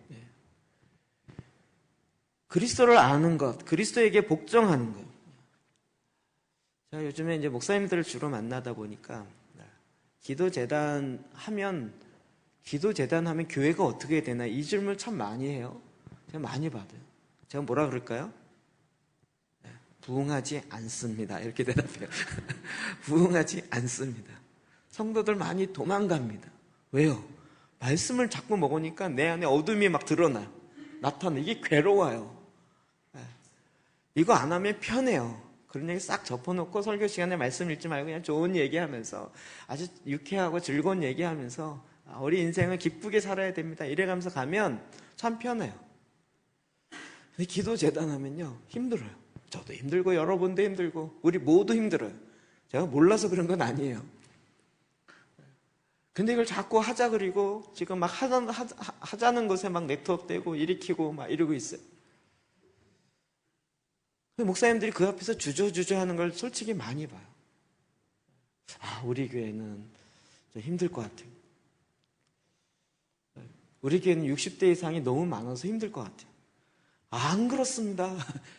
그리스도를 아는 것, 그리스도에게 복종하는 것. 제가 요즘에 이제 목사님들을 주로 만나다 보니까 기도재단 하면 교회가 어떻게 되나 이 질문을 참 많이 해요. 제가 많이 받아요. 제가 뭐라 그럴까요? 부응하지 않습니다. 이렇게 대답해요. 부응하지 않습니다. 성도들 많이 도망갑니다. 왜요? 말씀을 자꾸 먹으니까 내 안에 어둠이 막 드러나요. 나타나. 이게 괴로워요. 이거 안 하면 편해요. 그런 얘기 싹 접어놓고 설교 시간에 말씀 읽지 말고 그냥 좋은 얘기하면서 아주 유쾌하고 즐거운 얘기하면서 우리 인생을 기쁘게 살아야 됩니다. 이래가면서 가면 참 편해요. 근데 기도 재단하면요 힘들어요. 저도 힘들고 여러분도 힘들고 우리 모두 힘들어요. 제가 몰라서 그런 건 아니에요. 근데 이걸 자꾸 하자 그리고 지금 막 하자는 것에 막 네트워크되고 일으키고 막 이러고 있어요. 목사님들이 그 앞에서 주저주저 하는 걸 솔직히 많이 봐요. 우리 교회는 좀 힘들 것 같아요. 우리 교회는 60대 이상이 너무 많아서 힘들 것 같아요. 안 그렇습니다.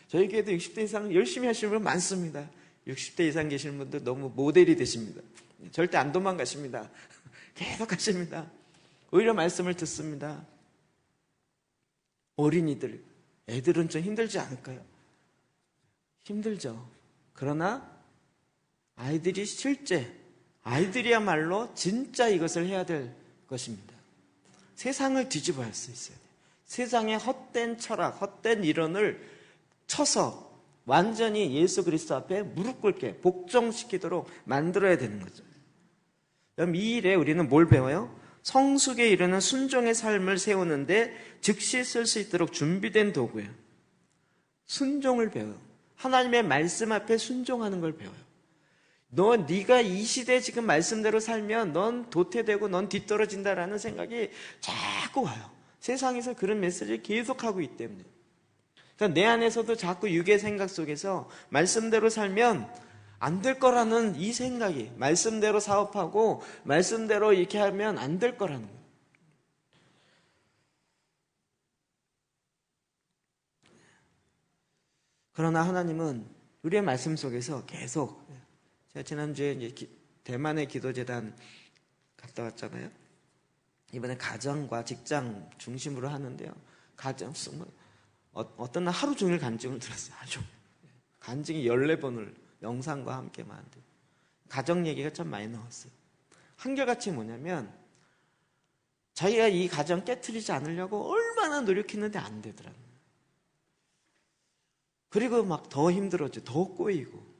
저희 교회도 60대 이상 열심히 하시는 분 많습니다. 60대 이상 계시는 분들 너무 모델이 되십니다. 절대 안 도망가십니다. 계속 하십니다. 오히려 말씀을 듣습니다. 어린이들, 애들은 좀 힘들지 않을까요? 힘들죠. 그러나 아이들이야말로 진짜 이것을 해야 될 것입니다. 세상을 뒤집어야 할 수 있어요. 세상의 헛된 철학, 헛된 이론을 쳐서 완전히 예수 그리스도 앞에 무릎 꿇게 복종시키도록 만들어야 되는 거죠. 그럼 이 일에 우리는 뭘 배워요? 성숙에 이르는 순종의 삶을 세우는데 즉시 쓸 수 있도록 준비된 도구예요. 순종을 배워요. 하나님의 말씀 앞에 순종하는 걸 배워요. 네가 이 시대에 지금 말씀대로 살면 넌 도태되고 넌 뒤떨어진다라는 생각이 자꾸 와요. 세상에서 그런 메시지를 계속하고 있기 때문에. 그러니까 내 안에서도 자꾸 유괴 생각 속에서 말씀대로 살면 안 될 거라는 이 생각이, 말씀대로 사업하고 말씀대로 이렇게 하면 안 될 거라는 거예요. 그러나 하나님은 우리의 말씀 속에서 계속, 제가 지난주에 이제 대만의 기도재단 갔다 왔잖아요. 이번에 가정과 직장 중심으로 하는데요. 어떤 날 하루 종일 간증을 들었어요. 하루 종일. 간증이 14번을 영상과 함께만 한대요. 가정 얘기가 참 많이 나왔어요. 한결같이 뭐냐면 자기가 이 가정 깨트리지 않으려고 얼마나 노력했는데 안 되더라고요. 그리고 막 더 힘들어져, 더 꼬이고.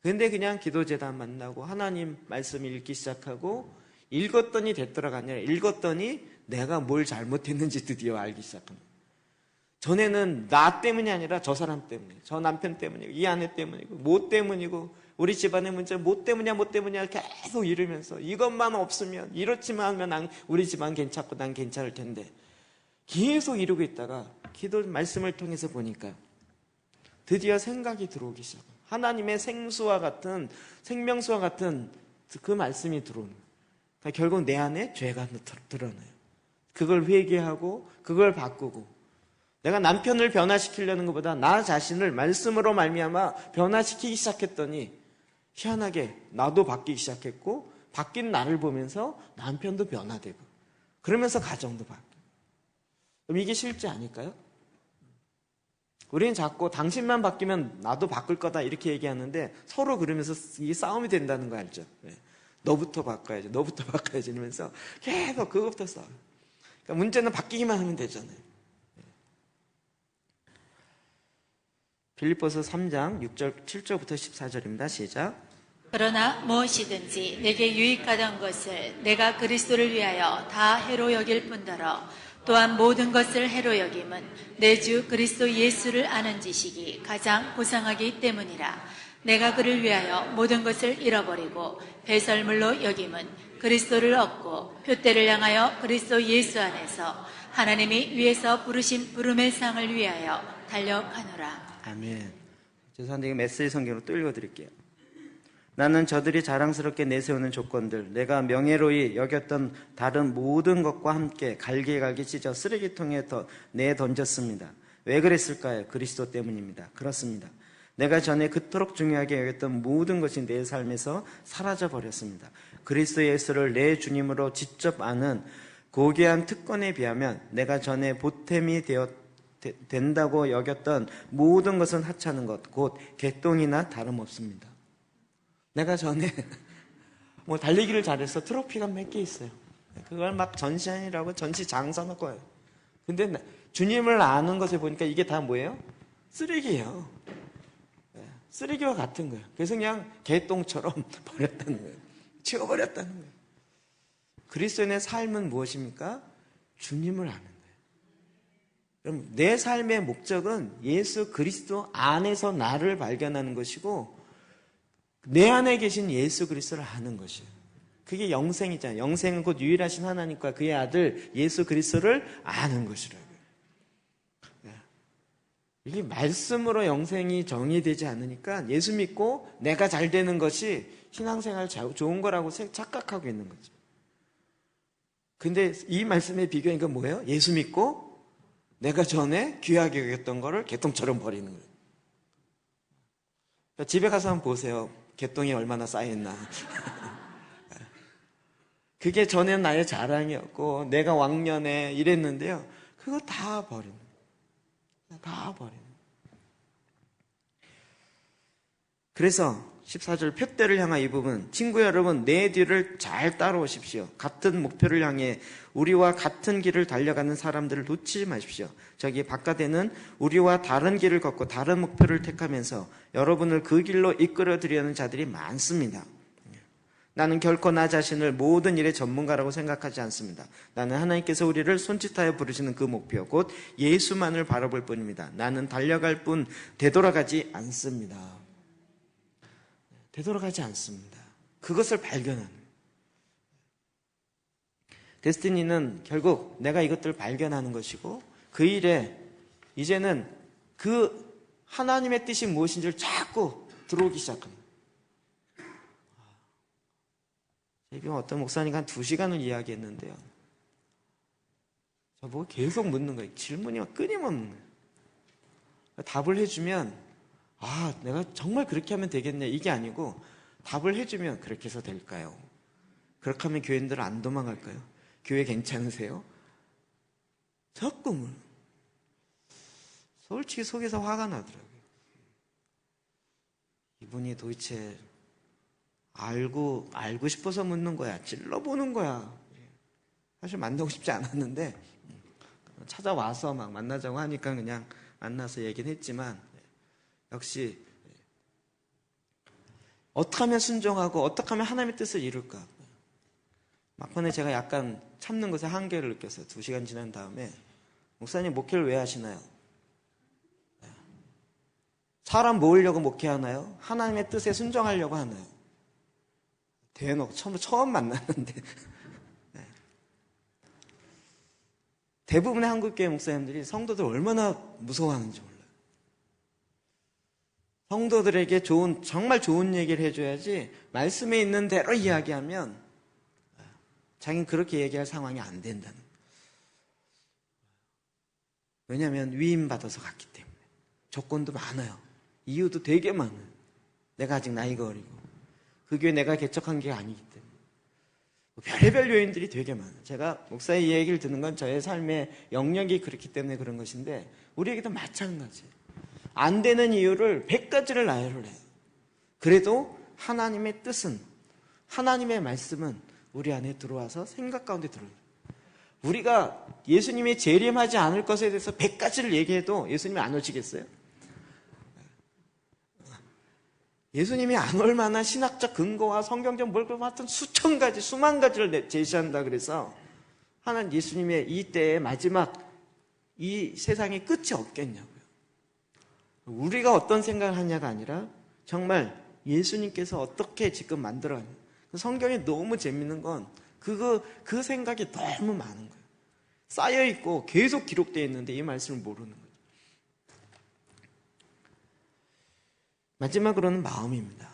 근데 그냥 기도재단 만나고 하나님 말씀 읽기 시작하고 읽었더니 됐더라가 아니라 읽었더니 내가 뭘 잘못했는지 드디어 알기 시작합니다. 전에는 나 때문이 아니라 저 사람 때문에, 저 남편 때문이고, 이 아내 때문이고, 뭐 때문이고, 우리 집안의 문제 뭐 때문이야 계속 이러면서 이것만 없으면, 이렇지만 하면 우리 집안 괜찮고 난 괜찮을 텐데 계속 이러고 있다가 기도 말씀을 통해서 보니까 드디어 생각이 들어오기 시작합니다. 하나님의 생수와 같은, 생명수와 같은 그 말씀이 들어오는 거예요. 그러니까 결국 내 안에 죄가 드러나요. 그걸 회개하고 그걸 바꾸고, 내가 남편을 변화시키려는 것보다 나 자신을 말씀으로 말미암아 변화시키기 시작했더니 희한하게 나도 바뀌기 시작했고, 바뀐 나를 보면서 남편도 변화되고, 그러면서 가정도 바뀌고. 그럼 이게 실제 아닐까요? 우리는 자꾸 당신만 바뀌면 나도 바꿀 거다 이렇게 얘기하는데 서로 그러면서 이게 싸움이 된다는 거 알죠? 너부터 바꿔야지, 너부터 바꿔야지 이러면서 계속 그것부터 싸워요. 그러니까 문제는 바뀌기만 하면 되잖아요. 빌립보서 3장 6절, 7절부터 14절입니다. 시작. 그러나 무엇이든지 내게 유익하던 것을 내가 그리스도를 위하여 다 해로 여길 뿐더러 또한 모든 것을 해로 여김은 내 주 그리스도 예수를 아는 지식이 가장 고상하기 때문이라. 내가 그를 위하여 모든 것을 잃어버리고 배설물로 여김은 그리스도를 얻고 표대를 향하여 그리스도 예수 안에서 하나님이 위에서 부르신 부름의 상을 위하여 달려가노라. 아멘. 죄송한데 이거 메시지 성경으로 또 읽어드릴게요. 나는 저들이 자랑스럽게 내세우는 조건들, 내가 명예로이 여겼던 다른 모든 것과 함께 갈기갈기 찢어 쓰레기통에 내던졌습니다. 왜 그랬을까요? 그리스도 때문입니다. 그렇습니다. 내가 전에 그토록 중요하게 여겼던 모든 것이 내 삶에서 사라져버렸습니다. 그리스도 예수를 내 주님으로 직접 아는 고귀한 특권에 비하면 내가 전에 보탬이 된다고 여겼던 모든 것은 하찮은 것, 곧 개똥이나 다름없습니다. 내가 전에 뭐 달리기를 잘해서 트로피가 몇 개 있어요. 그걸 막 전시하느라고 전시 장사할 거예요. 근데 주님을 아는 것에 보니까 이게 다 뭐예요? 쓰레기예요. 쓰레기와 같은 거예요. 그래서 그냥 개똥처럼 버렸다는 거예요. 치워버렸다는 거예요. 그리스도인의 삶은 무엇입니까? 주님을 아는 거예요. 그럼 내 삶의 목적은 예수 그리스도 안에서 나를 발견하는 것이고, 내 안에 계신 예수 그리스도를 아는 것이에요. 그게 영생이잖아요. 영생은 곧 유일하신 하나님과 그의 아들 예수 그리스도를 아는 것이라고요. 이게 말씀으로 영생이 정의되지 않으니까 예수 믿고 내가 잘 되는 것이 신앙생활 좋은 거라고 착각하고 있는 거죠. 근데 이 말씀의 비교니까 뭐예요? 예수 믿고 내가 전에 귀하게 여겼던 거를 개똥처럼 버리는 거예요. 그러니까 집에 가서 한번 보세요. 개똥이 얼마나 쌓여있나. 그게 전에는 나의 자랑이었고 내가 왕년에 이랬는데요. 그거 다 버리는 거예요. 다 버리는 거예요. 그래서 14절 표대를 향한 이 부분, 친구 여러분 내 뒤를 잘 따라오십시오. 같은 목표를 향해 우리와 같은 길을 달려가는 사람들을 놓치지 마십시오. 저기 바깥에는 우리와 다른 길을 걷고 다른 목표를 택하면서 여러분을 그 길로 이끌어 드리려는 자들이 많습니다. 나는 결코 나 자신을 모든 일의 전문가라고 생각하지 않습니다. 나는 하나님께서 우리를 손짓하여 부르시는 그 목표, 곧 예수만을 바라볼 뿐입니다. 나는 달려갈 뿐 되돌아가지 않습니다. 되돌아가지 않습니다. 그것을 발견하는 거예요. 데스티니는 결국 내가 이것들을 발견하는 것이고, 그 일에 이제는 그 하나님의 뜻이 무엇인지를 자꾸 들어오기 시작합니다. 제가 어떤 목사님과 한 2시간을 이야기했는데요. 저보고 계속 묻는 거예요. 질문이 끊임없는 거예요. 답을 해주면 내가 정말 그렇게 하면 되겠냐 이게 아니고, 답을 해주면 그렇게 해서 될까요? 그렇게 하면 교인들은 안 도망갈까요? 교회 괜찮으세요? 적금을. 솔직히 속에서 화가 나더라고요. 이분이 도대체 알고 싶어서 묻는 거야? 찔러보는 거야? 사실 만나고 싶지 않았는데 찾아와서 막 만나자고 하니까 그냥 만나서 얘기는 했지만, 역시 어떻게 하면 순종하고 어떻게 하면 하나님의 뜻을 이룰까? 막판에 제가 약간 참는 것에 한계를 느꼈어요. 2시간 지난 다음에, 목사님 목회를 왜 하시나요? 사람 모으려고 목회하나요? 하나님의 뜻에 순종하려고 하나요? 대놓고 처음 만났는데 대부분의 한국교회 목사님들이 성도들 얼마나 무서워하는지 몰라요. 성도들에게 정말 좋은 얘기를 해줘야지, 말씀에 있는 대로 이야기하면 자기는 그렇게 얘기할 상황이 안 된다는 거예요. 왜냐하면 위임받아서 갔기 때문에. 조건도 많아요. 이유도 되게 많아요. 내가 아직 나이가 어리고 그 교회 내가 개척한 게 아니기 때문에. 별의별 요인들이 되게 많아요. 제가 목사의 이 얘기를 듣는 건 저의 삶의 영역이 그렇기 때문에 그런 것인데, 우리에게도 마찬가지예요. 안 되는 이유를 100가지를 나열을 해요. 그래도 하나님의 뜻은, 하나님의 말씀은 우리 안에 들어와서 생각 가운데 들어요. 우리가 예수님이 재림하지 않을 것에 대해서 100가지를 얘기해도 예수님이 안 오시겠어요? 예수님이 안 올 만한 신학적 근거와 성경적 뭘그 같은 수천 가지, 수만 가지를 제시한다 그래서 하나님 예수님의 이 때의 마지막 이 세상에 끝이 없겠냐고요. 우리가 어떤 생각을 하냐가 아니라 정말 예수님께서 어떻게 지금 만들어가냐. 성경이 너무 재밌는 건 그 생각이 너무 많은 거예요. 쌓여있고 계속 기록되어 있는데 이 말씀을 모르는 거예요. 마지막으로는 마음입니다.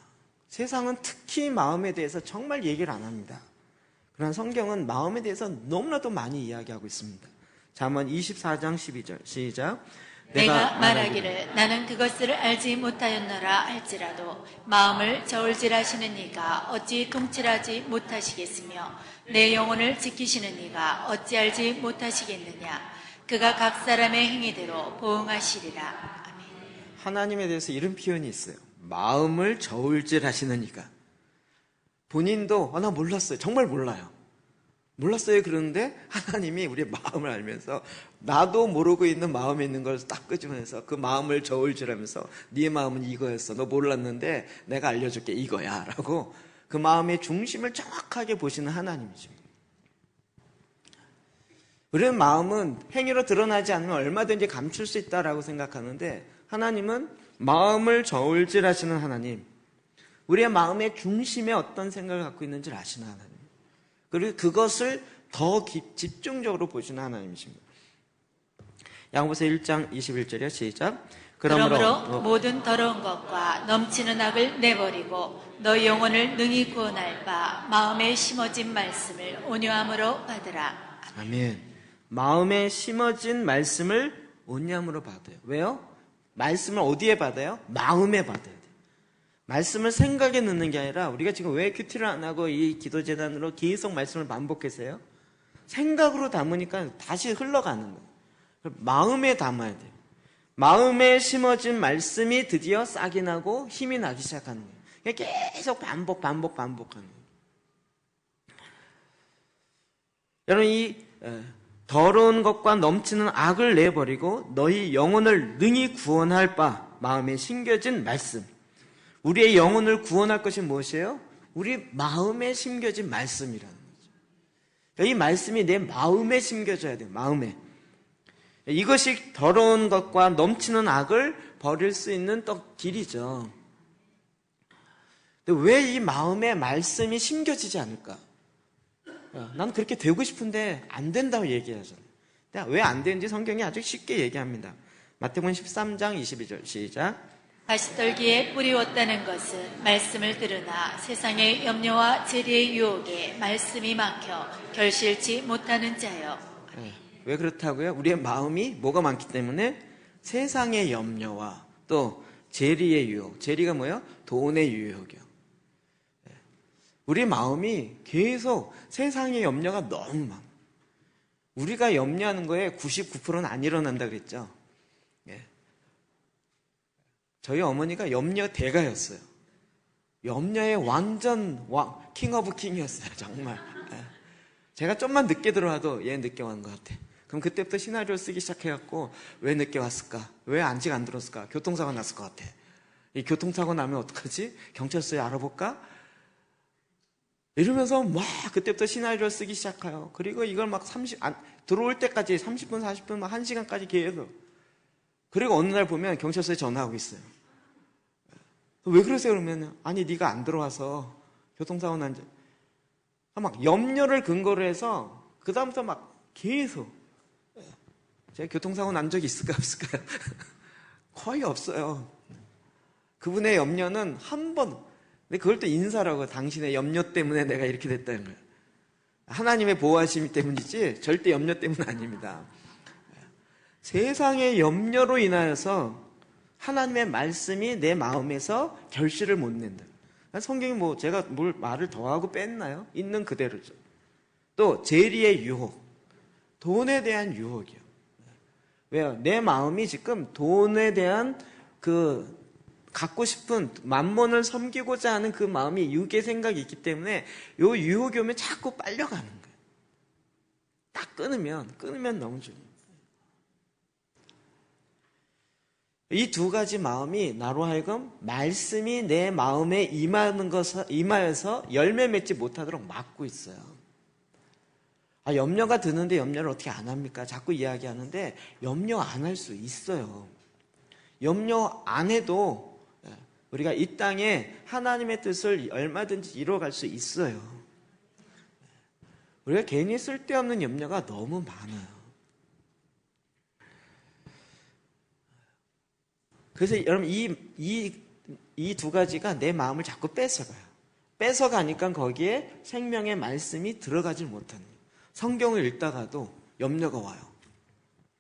세상은 특히 마음에 대해서 정말 얘기를 안 합니다. 그러나 성경은 마음에 대해서 너무나도 많이 이야기하고 있습니다. 잠언 24장 12절 시작. 내가 말하기를 나는 그것을 알지 못하였노라 할지라도 마음을 저울질하시는 이가 어찌 통칠하지 못하시겠으며 내 영혼을 지키시는 이가 어찌 알지 못하시겠느냐. 그가 각 사람의 행위대로 보응하시리라. 하나님에 대해서 이런 표현이 있어요. 마음을 저울질하시는 이가. 본인도 나 몰랐어요. 정말 몰라요. 몰랐어요. 그러는데 하나님이 우리의 마음을 알면서 나도 모르고 있는 마음에 있는 걸 딱 끄집어내서 그 마음을 저울질하면서 네 마음은 이거였어. 너 몰랐는데 내가 알려줄게 이거야 라고 그 마음의 중심을 정확하게 보시는 하나님이죠. 우리는 마음은 행위로 드러나지 않으면 얼마든지 감출 수 있다라고 생각하는데, 하나님은 마음을 저울질하시는 하나님, 우리의 마음의 중심에 어떤 생각을 갖고 있는지를 아시는 하나님, 그리고 그것을 더 집중적으로 보시는 하나님이십니다. 야고보서 1장 21절이요 시작. 그러므로 모든 더러운 것과 넘치는 악을 내버리고 너 영혼을 능히 구원할 바 마음에 심어진 말씀을 온유함으로 받으라. 아멘. 마음에 심어진 말씀을 온유함으로 받아요. 왜요? 말씀을 어디에 받아요? 마음에 받아야 돼요. 말씀을 생각에 넣는 게 아니라, 우리가 지금 왜 큐티를 안 하고 이 기도재단으로 계속 말씀을 반복해서요? 생각으로 담으니까 다시 흘러가는 거예요. 마음에 담아야 돼요. 마음에 심어진 말씀이 드디어 싹이 나고 힘이 나기 시작하는 거예요. 계속 반복하는 거예요. 여러분, 이 더러운 것과 넘치는 악을 내버리고 너희 영혼을 능히 구원할 바 마음에 심겨진 말씀. 우리의 영혼을 구원할 것이 무엇이에요? 우리 마음에 심겨진 말씀이라는 거죠. 이 말씀이 내 마음에 심겨져야 돼요. 마음에. 이것이 더러운 것과 넘치는 악을 버릴 수 있는 또 길이죠. 근데 왜 이 마음에 말씀이 심겨지지 않을까? 난 그렇게 되고 싶은데 안 된다고 얘기하잖아요. 왜 안 되는지 성경이 아주 쉽게 얘기합니다. 마태복음 13장 22절 시작. 가시떨기에 뿌리 왔다는 것은 말씀을 들으나 세상의 염려와 재리의 유혹에 말씀이 막혀 결실치 못하는 자요. 왜 그렇다고요? 우리의 마음이 뭐가 많기 때문에 세상의 염려와 또 재리의 유혹. 재리가 뭐예요? 돈의 유혹이요. 우리 마음이 계속 세상의 염려가 너무 많아. 우리가 염려하는 거에 99%는 안 일어난다 그랬죠. 예. 저희 어머니가 염려 대가였어요. 염려의 완전 킹 오브 킹이었어요. 정말. 예. 제가 좀만 늦게 들어와도 얘 늦게 온 것 같아. 그럼 그때부터 시나리오 쓰기 시작해갖고 왜 늦게 왔을까? 왜 아직 안 들었을까? 교통사고 났을 것 같아. 이 교통사고 나면 어떡하지? 경찰서에 알아볼까? 이러면서 막 그때부터 시나리오 쓰기 시작해요. 그리고 이걸 막 들어올 때까지 30분, 40분, 막 1시간까지 계속. 그리고 어느 날 보면 경찰서에 전화하고 있어요. 왜 그러세요? 그러면 아니 네가 안 들어와서 교통사고 난 줄. 막 염려를 근거로 해서 그 다음부터 막 계속. 제가 교통사고 난 적이 있을까요? 없을까요? 거의 없어요. 그분의 염려는 한 번, 근데 그걸 또 인사라고, 당신의 염려 때문에 내가 이렇게 됐다는 거예요. 하나님의 보호하심 때문이지 절대 염려 때문은 아닙니다. 세상의 염려로 인하여서 하나님의 말씀이 내 마음에서 결실을 못 낸다. 성경이 뭐 제가 뭘 말을 더하고 뺐나요? 있는 그대로죠. 또 재리의 유혹, 돈에 대한 유혹이요. 왜요? 내 마음이 지금 돈에 대한 갖고 싶은 만몬을 섬기고자 하는 그 마음이 육의 생각이 있기 때문에 요 유혹이 오면 자꾸 빨려가는 거예요. 딱 끊으면 너무 좋아요. 이 두 가지 마음이 나로 하여금 말씀이 내 마음에 임하여서 열매 맺지 못하도록 막고 있어요. 염려가 드는데 염려를 어떻게 안 합니까? 자꾸 이야기하는데 염려 안 할 수 있어요. 염려 안 해도 우리가 이 땅에 하나님의 뜻을 얼마든지 이루어갈 수 있어요. 우리가 괜히 쓸데없는 염려가 너무 많아요. 그래서 여러분 이 두 가지가 내 마음을 자꾸 뺏어가요. 뺏어가니까 거기에 생명의 말씀이 들어가질 못하는 거예요. 성경을 읽다가도 염려가 와요.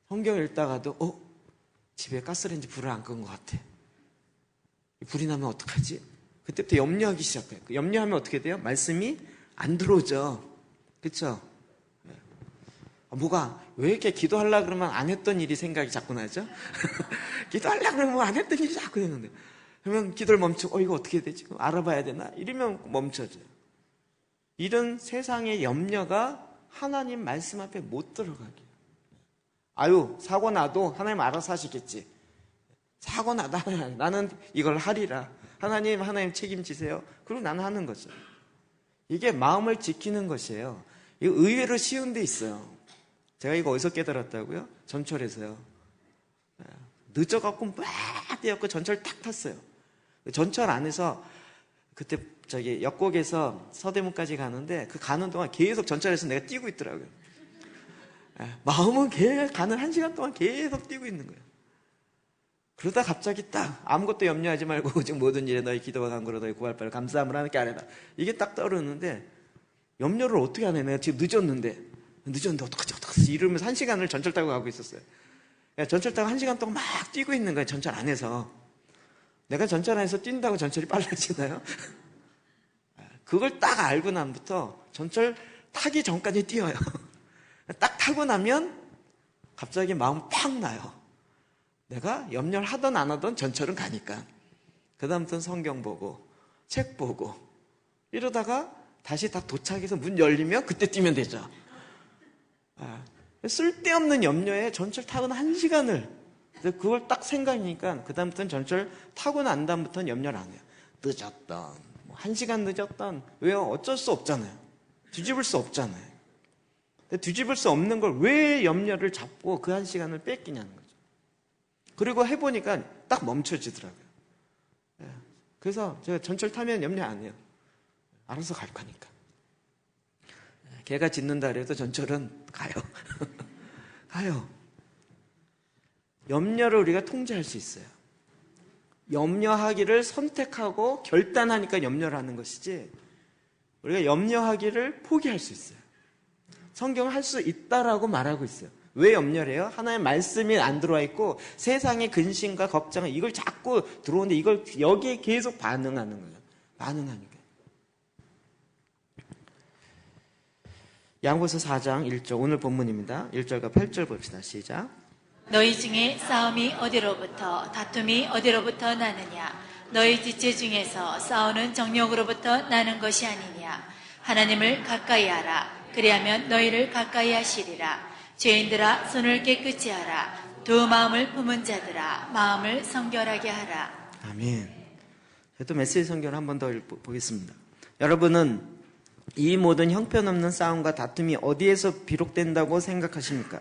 성경을 읽다가도 집에 가스레인지 불을 안 끈 것 같아. 불이 나면 어떡하지? 그때부터 염려하기 시작해요. 염려하면 어떻게 돼요? 말씀이 안 들어오죠. 그렇죠? 왜 이렇게 기도하려고 그러면 안 했던 일이 생각이 자꾸 나죠? 기도하려고 그러면 안 했던 일이 자꾸 되는데, 그러면 기도를 멈추고 이거 어떻게 되지? 알아봐야 되나? 이러면 멈춰져요. 이런 세상의 염려가 하나님 말씀 앞에 못 들어가게. 사고 나도 하나님 알아서 하시겠지. 사고 나도 나는 이걸 하리라. 하나님 책임지세요. 그리고 나는 하는 거죠. 이게 마음을 지키는 것이에요. 이거 의외로 쉬운 데 있어요. 제가 이거 어디서 깨달았다고요? 전철에서요. 늦어갖고 막 뛰었고 전철 탁 탔어요. 전철 안에서 그때 역곡에서 서대문까지 가는데 그 가는 동안 계속 전철에서 내가 뛰고 있더라고요. 마음은 가는 1시간 동안 계속 뛰고 있는 거예요. 그러다 갑자기 딱 아무것도 염려하지 말고 지금 모든 일에 너희 기도와 간구로 너희 구할 바를 감사함을 하나님께 아뢰라. 이게 딱 떠오르는데 염려를 어떻게 하냐. 내가 지금 늦었는데 어떡하지 이러면서 1시간을 전철 타고 가고 있었어요. 전철 타고 1시간 동안 막 뛰고 있는 거예요. 전철 안에서. 내가 전철 안에서 뛴다고 전철이 빨라지나요? 그걸 딱 알고 난부터 전철 타기 전까지 뛰어요. 딱 타고 나면 갑자기 마음 팍 나요. 내가 염려를 하든 안 하든 전철은 가니까. 그 다음부터는 성경 보고 책 보고 이러다가 다시 딱 도착해서 문 열리면 그때 뛰면 되죠. 쓸데없는 염려에 전철 타고 1시간을 그걸 딱 생각이니까 그 다음부터는 전철 타고 난 다음부터는 염려를 안 해요. 늦었던 1시간 늦었던 왜요? 어쩔 수 없잖아요. 뒤집을 수 없잖아요. 근데 뒤집을 수 없는 걸 왜 염려를 잡고 그 1시간을 뺏기냐는 거죠. 그리고 해보니까 딱 멈춰지더라고요. 그래서 제가 전철 타면 염려 안 해요. 알아서 갈 거니까. 개가 짖는다 그래도 전철은 가요. 가요. 염려를 우리가 통제할 수 있어요. 염려하기를 선택하고 결단하니까 염려를 하는 것이지 우리가 염려하기를 포기할 수 있어요. 성경은 할 수 있다라고 말하고 있어요. 왜 염려를 해요? 하나님의 말씀이 안 들어와 있고 세상의 근심과 걱정 이걸 자꾸 들어오는데 이걸 여기에 계속 반응하는 거예요. 반응하니까. 야고보서 4장 1절 오늘 본문입니다. 1절과 8절 봅시다. 시작. 너희 중에 싸움이 어디로부터 다툼이 어디로부터 나느냐 너희 지체 중에서 싸우는 정욕으로부터 나는 것이 아니냐 하나님을 가까이 하라 그리하면 너희를 가까이 하시리라 죄인들아 손을 깨끗이 하라 두 마음을 품은 자들아 마음을 성결하게 하라. 아멘. 또 메시지 성경을 한 번 더 보겠습니다. 여러분은 이 모든 형편없는 싸움과 다툼이 어디에서 비롯된다고 생각하십니까?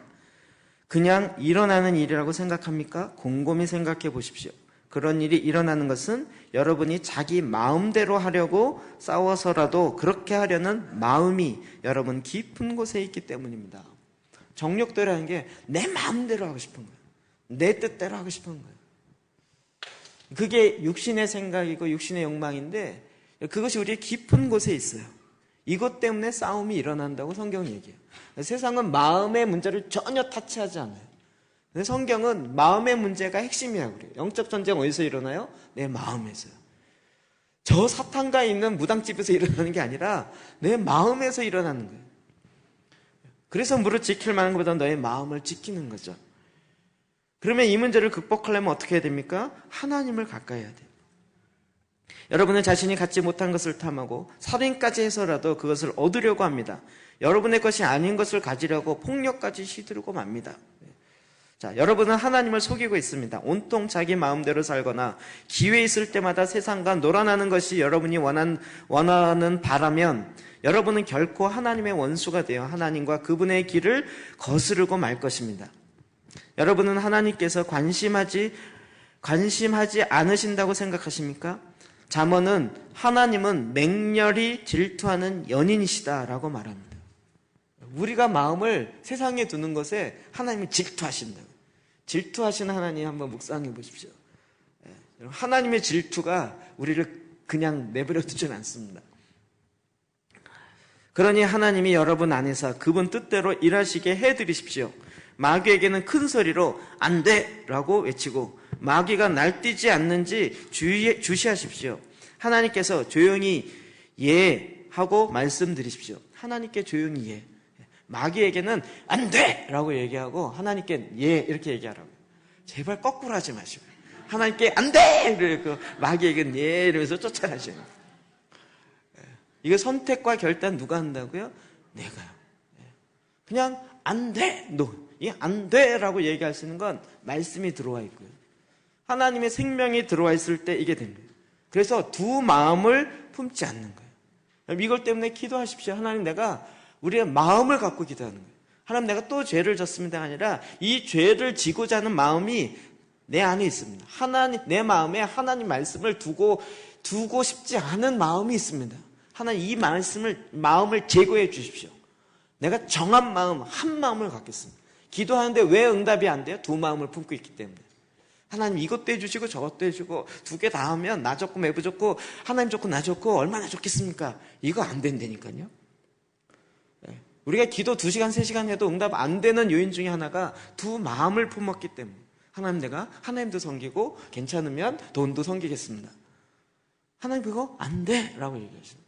그냥 일어나는 일이라고 생각합니까? 곰곰이 생각해 보십시오. 그런 일이 일어나는 것은 여러분이 자기 마음대로 하려고 싸워서라도 그렇게 하려는 마음이 여러분 깊은 곳에 있기 때문입니다. 정욕대로라는 게 내 마음대로 하고 싶은 거예요. 내 뜻대로 하고 싶은 거예요. 그게 육신의 생각이고 육신의 욕망인데 그것이 우리의 깊은 곳에 있어요. 이것 때문에 싸움이 일어난다고 성경이 얘기해요. 세상은 마음의 문제를 전혀 타치하지 않아요. 근데 성경은 마음의 문제가 핵심이라고 그래요. 영적 전쟁 어디서 일어나요? 내 마음에서요. 저 사탄과 있는 무당집에서 일어나는 게 아니라 내 마음에서 일어나는 거예요. 그래서 무릇 지킬 만한 것보다 너의 마음을 지키는 거죠. 그러면 이 문제를 극복하려면 어떻게 해야 됩니까? 하나님을 가까이 해야 돼요. 여러분은 자신이 갖지 못한 것을 탐하고 살인까지 해서라도 그것을 얻으려고 합니다. 여러분의 것이 아닌 것을 가지려고 폭력까지 시들고 맙니다. 자, 여러분은 하나님을 속이고 있습니다. 온통 자기 마음대로 살거나 기회 있을 때마다 세상과 놀아나는 것이 여러분이 원하는 바라면 여러분은 결코 하나님의 원수가 되어 하나님과 그분의 길을 거스르고 말 것입니다. 여러분은 하나님께서 관심하지 않으신다고 생각하십니까? 잠언은 하나님은 맹렬히 질투하는 연인이시다라고 말합니다. 우리가 마음을 세상에 두는 것에 하나님이 질투하신다고. 질투하시는 하나님 한번 묵상해 보십시오. 하나님의 질투가 우리를 그냥 내버려 두진 않습니다. 그러니 하나님이 여러분 안에서 그분 뜻대로 일하시게 해드리십시오. 마귀에게는 큰 소리로 안 돼! 라고 외치고 마귀가 날뛰지 않는지 주시하십시오. 하나님께서 조용히 예! 하고 말씀드리십시오. 하나님께 조용히 예. 마귀에게는 안 돼! 라고 얘기하고 하나님께 예! 이렇게 얘기하라고요. 제발 거꾸로 하지 마시고 하나님께 안 돼! 이러고 마귀에게는 예! 이러면서 쫓아가셔요. 이거 선택과 결단 누가 한다고요? 내가요. 그냥 안 돼! 이 안 돼! 라고 얘기할 수 있는 건 말씀이 들어와 있고요. 하나님의 생명이 들어와 있을 때 이게 됩니다. 그래서 두 마음을 품지 않는 거예요. 이걸 때문에 기도하십시오. 하나님 내가 우리의 마음을 갖고 기도하는 거예요. 하나님 내가 또 죄를 졌습니다가 아니라 이 죄를 지고자 하는 마음이 내 안에 있습니다. 내 마음에 하나님 말씀을 두고 싶지 않은 마음이 있습니다. 하나님 이 마음을 제거해 주십시오. 내가 정한 마음, 한 마음을 갖겠습니다. 기도하는데 왜 응답이 안 돼요? 두 마음을 품고 있기 때문에. 하나님 이것도 해주시고 저것도 해주고 두 개 다 하면 나 좋고 매부 좋고 하나님 좋고 나 좋고 얼마나 좋겠습니까? 이거 안 된다니까요. 우리가 기도 2시간 3시간 해도 응답 안 되는 요인 중에 하나가 두 마음을 품었기 때문에. 하나님 내가 하나님도 섬기고 괜찮으면 돈도 섬기겠습니다. 하나님 그거 안 돼! 라고 얘기하십니다.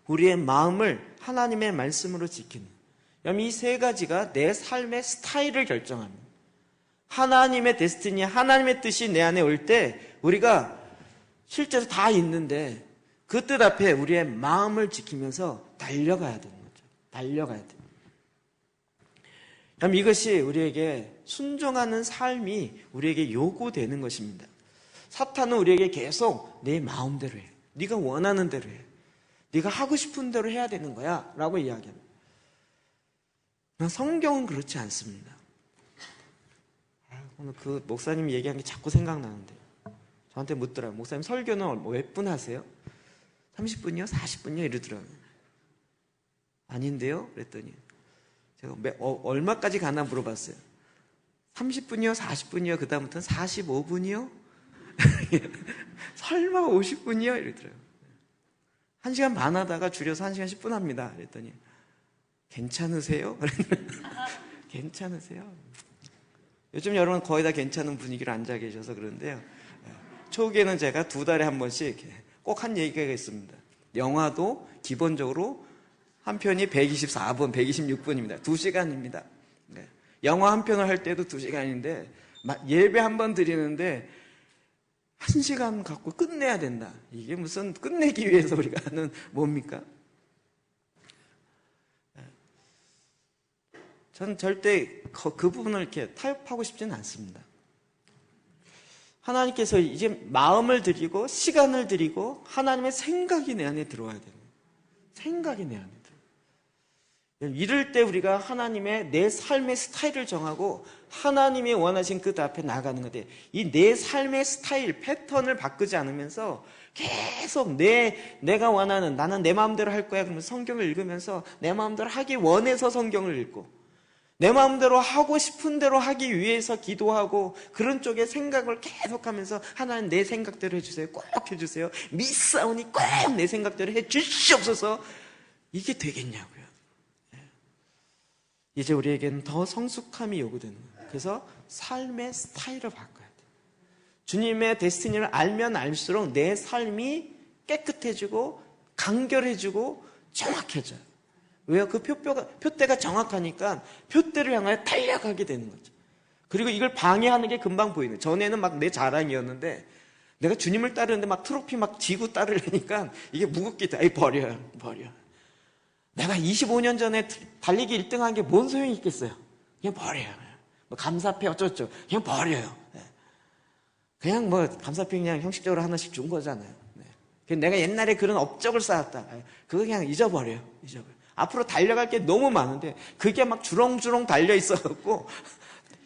우리의 마음을 하나님의 말씀으로 지키는 이 세 가지가 내 삶의 스타일을 결정합니다. 하나님의 데스티니, 하나님의 뜻이 내 안에 올 때 우리가 실제로 다 있는데 그 뜻 앞에 우리의 마음을 지키면서 달려가야 되는 거죠. 달려가야 돼요. 그럼 이것이 우리에게 순종하는 삶이 우리에게 요구되는 것입니다. 사탄은 우리에게 계속 내 마음대로 해. 네가 원하는 대로 해. 네가 하고 싶은 대로 해야 되는 거야 라고 이야기합니다. 성경은 그렇지 않습니다. 오늘 그 목사님이 얘기한 게 자꾸 생각나는데 저한테 묻더라고요. 목사님 설교는 몇 분 하세요? 30분이요? 40분이요? 이러더라고요. 아닌데요? 그랬더니 제가 얼마까지 가나 물어봤어요. 30분이요? 40분이요? 그 다음부터는 45분이요? 설마 50분이요? 이러더라고요. 1시간 반 하다가 줄여서 1시간 10분 합니다. 그랬더니 괜찮으세요? 괜찮으세요? 요즘 여러분 거의 다 괜찮은 분위기로 앉아 계셔서 그런데요. 초기에는 제가 2달에 한 번씩 꼭 한 얘기가 있습니다. 영화도 기본적으로 한 편이 124분, 126분입니다. 2시간입니다. 네. 영화 한 편을 할 때도 2시간인데 예배 한 번 드리는데 1시간 갖고 끝내야 된다. 이게 무슨 끝내기 위해서 우리가 하는 뭡니까? 저는 절대 그 부분을 이렇게 타협하고 싶지는 않습니다. 하나님께서 이제 마음을 드리고 시간을 드리고 하나님의 생각이 내 안에 들어와야 돼요. 생각이 내 안에 들어와요. 이럴 때 우리가 하나님의 내 삶의 스타일을 정하고 하나님이 원하신 그 앞에 나가는 건데, 이 내 삶의 스타일, 패턴을 바꾸지 않으면서 계속 내가 원하는, 나는 내 마음대로 할 거야 그러면서 성경을 읽으면서 내 마음대로 하기 원해서 성경을 읽고 내 마음대로 하고 싶은 대로 하기 위해서 기도하고 그런 쪽에 생각을 계속하면서 하나님 내 생각대로 해주세요, 꼭 해주세요, 미싸우니 꼭 내 생각대로 해주시옵소서, 이게 되겠냐고요. 이제 우리에게는 더 성숙함이 요구되는 거예요. 그래서 삶의 스타일을 바꿔야 돼요. 주님의 데스티니를 알면 알수록 내 삶이 깨끗해지고 간결해지고 정확해져요. 왜요? 그 표대가 정확하니까 표대를 향하여 달려가게 되는 거죠. 그리고 이걸 방해하는 게 금방 보이는 거예요. 전에는 막 내 자랑이었는데 내가 주님을 따르는데 막 트로피 막 쥐고 따르려니까 이게 무겁게 에이 버려. 내가 25년 전에 달리기 1등한 게 뭔 소용이 있겠어요? 그냥 버려요. 뭐 감사패 어쩌죠? 그냥 버려요. 그냥 뭐 감사패 그냥 형식적으로 하나씩 준 거잖아요. 내가 옛날에 그런 업적을 쌓았다. 그거 그냥 잊어버려요. 앞으로 달려갈 게 너무 많은데 그게 막 주렁주렁 달려 있어갖고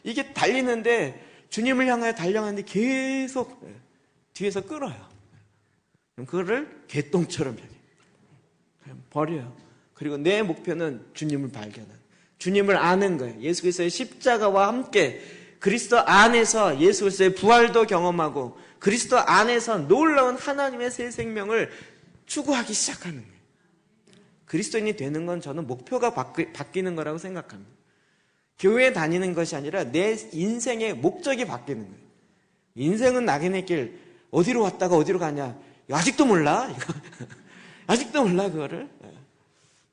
이게 달리는데 주님을 향하여 달려가는데 계속 뒤에서 끌어요. 그럼 그거를 개똥처럼 그냥 버려요. 그리고 내 목표는 주님을 발견하는, 주님을 아는 거예요. 예수 그리스도의 십자가와 함께 그리스도 안에서 예수 그리스도의 부활도 경험하고 그리스도 안에서 놀라운 하나님의 새 생명을 추구하기 시작하는 거예요. 그리스도인이 되는 건 저는 목표가 바뀌는 거라고 생각합니다. 교회에 다니는 것이 아니라 내 인생의 목적이 바뀌는 거예요. 인생은 낙인의 길, 어디로 왔다가 어디로 가냐, 아직도 몰라? 아직도 몰라 그거를?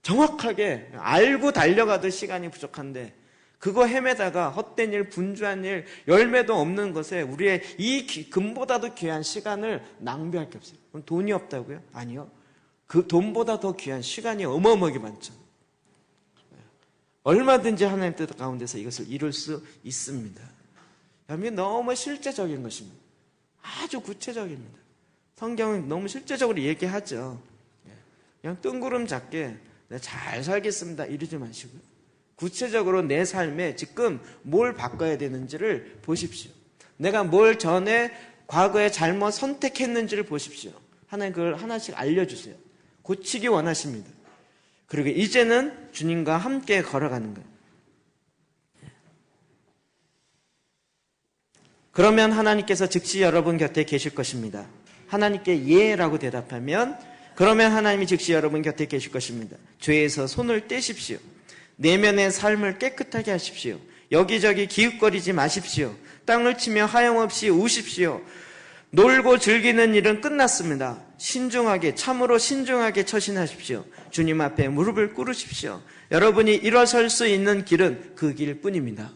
정확하게 알고 달려가도 시간이 부족한데 그거 헤매다가 헛된 일, 분주한 일, 열매도 없는 것에 우리의 이 금보다도 귀한 시간을 낭비할 게 없어요. 그럼 돈이 없다고요? 아니요. 그 돈보다 더 귀한 시간이 어마어마하게 많죠. 얼마든지 하나님 뜻 가운데서 이것을 이룰 수 있습니다. 이게 너무 실제적인 것입니다. 아주 구체적입니다. 성경은 너무 실제적으로 얘기하죠. 그냥 뜬구름 잡게 잘 살겠습니다 이러지 마시고요. 구체적으로 내 삶에 지금 뭘 바꿔야 되는지를 보십시오. 내가 뭘 전에 과거에 잘못 선택했는지를 보십시오. 하나님 그걸 하나씩 알려주세요. 고치기 원하십니다. 그리고 이제는 주님과 함께 걸어가는 거예요. 그러면 하나님께서 즉시 여러분 곁에 계실 것입니다. 하나님께 예라고 대답하면 그러면 하나님이 즉시 여러분 곁에 계실 것입니다. 죄에서 손을 떼십시오. 내면의 삶을 깨끗하게 하십시오. 여기저기 기웃거리지 마십시오. 땅을 치며 하염없이 우십시오. 놀고 즐기는 일은 끝났습니다. 신중하게, 참으로 신중하게 처신하십시오. 주님 앞에 무릎을 꿇으십시오. 여러분이 일어설 수 있는 길은 그 길뿐입니다.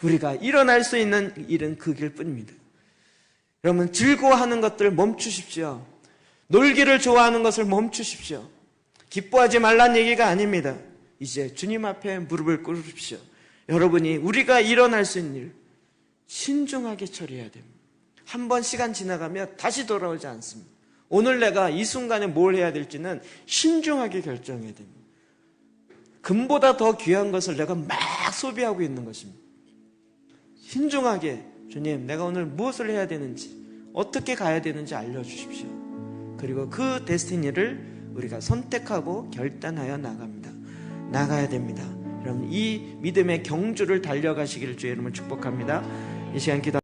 우리가 일어날 수 있는 일은 그 길뿐입니다. 여러분 즐거워하는 것들 멈추십시오. 놀기를 좋아하는 것을 멈추십시오. 기뻐하지 말란 얘기가 아닙니다. 이제 주님 앞에 무릎을 꿇으십시오. 여러분이 우리가 일어날 수 있는 일 신중하게 처리해야 됩니다. 한 번 시간 지나가면 다시 돌아오지 않습니다. 오늘 내가 이 순간에 뭘 해야 될지는 신중하게 결정해야 됩니다. 금보다 더 귀한 것을 내가 막 소비하고 있는 것입니다. 신중하게 주님 내가 오늘 무엇을 해야 되는지 어떻게 가야 되는지 알려주십시오. 그리고 그 데스티니를 우리가 선택하고 결단하여 나가야 됩니다. 여러분 이 믿음의 경주를 달려가시기를 주의 이름으로 축복합니다. 이 시간 기도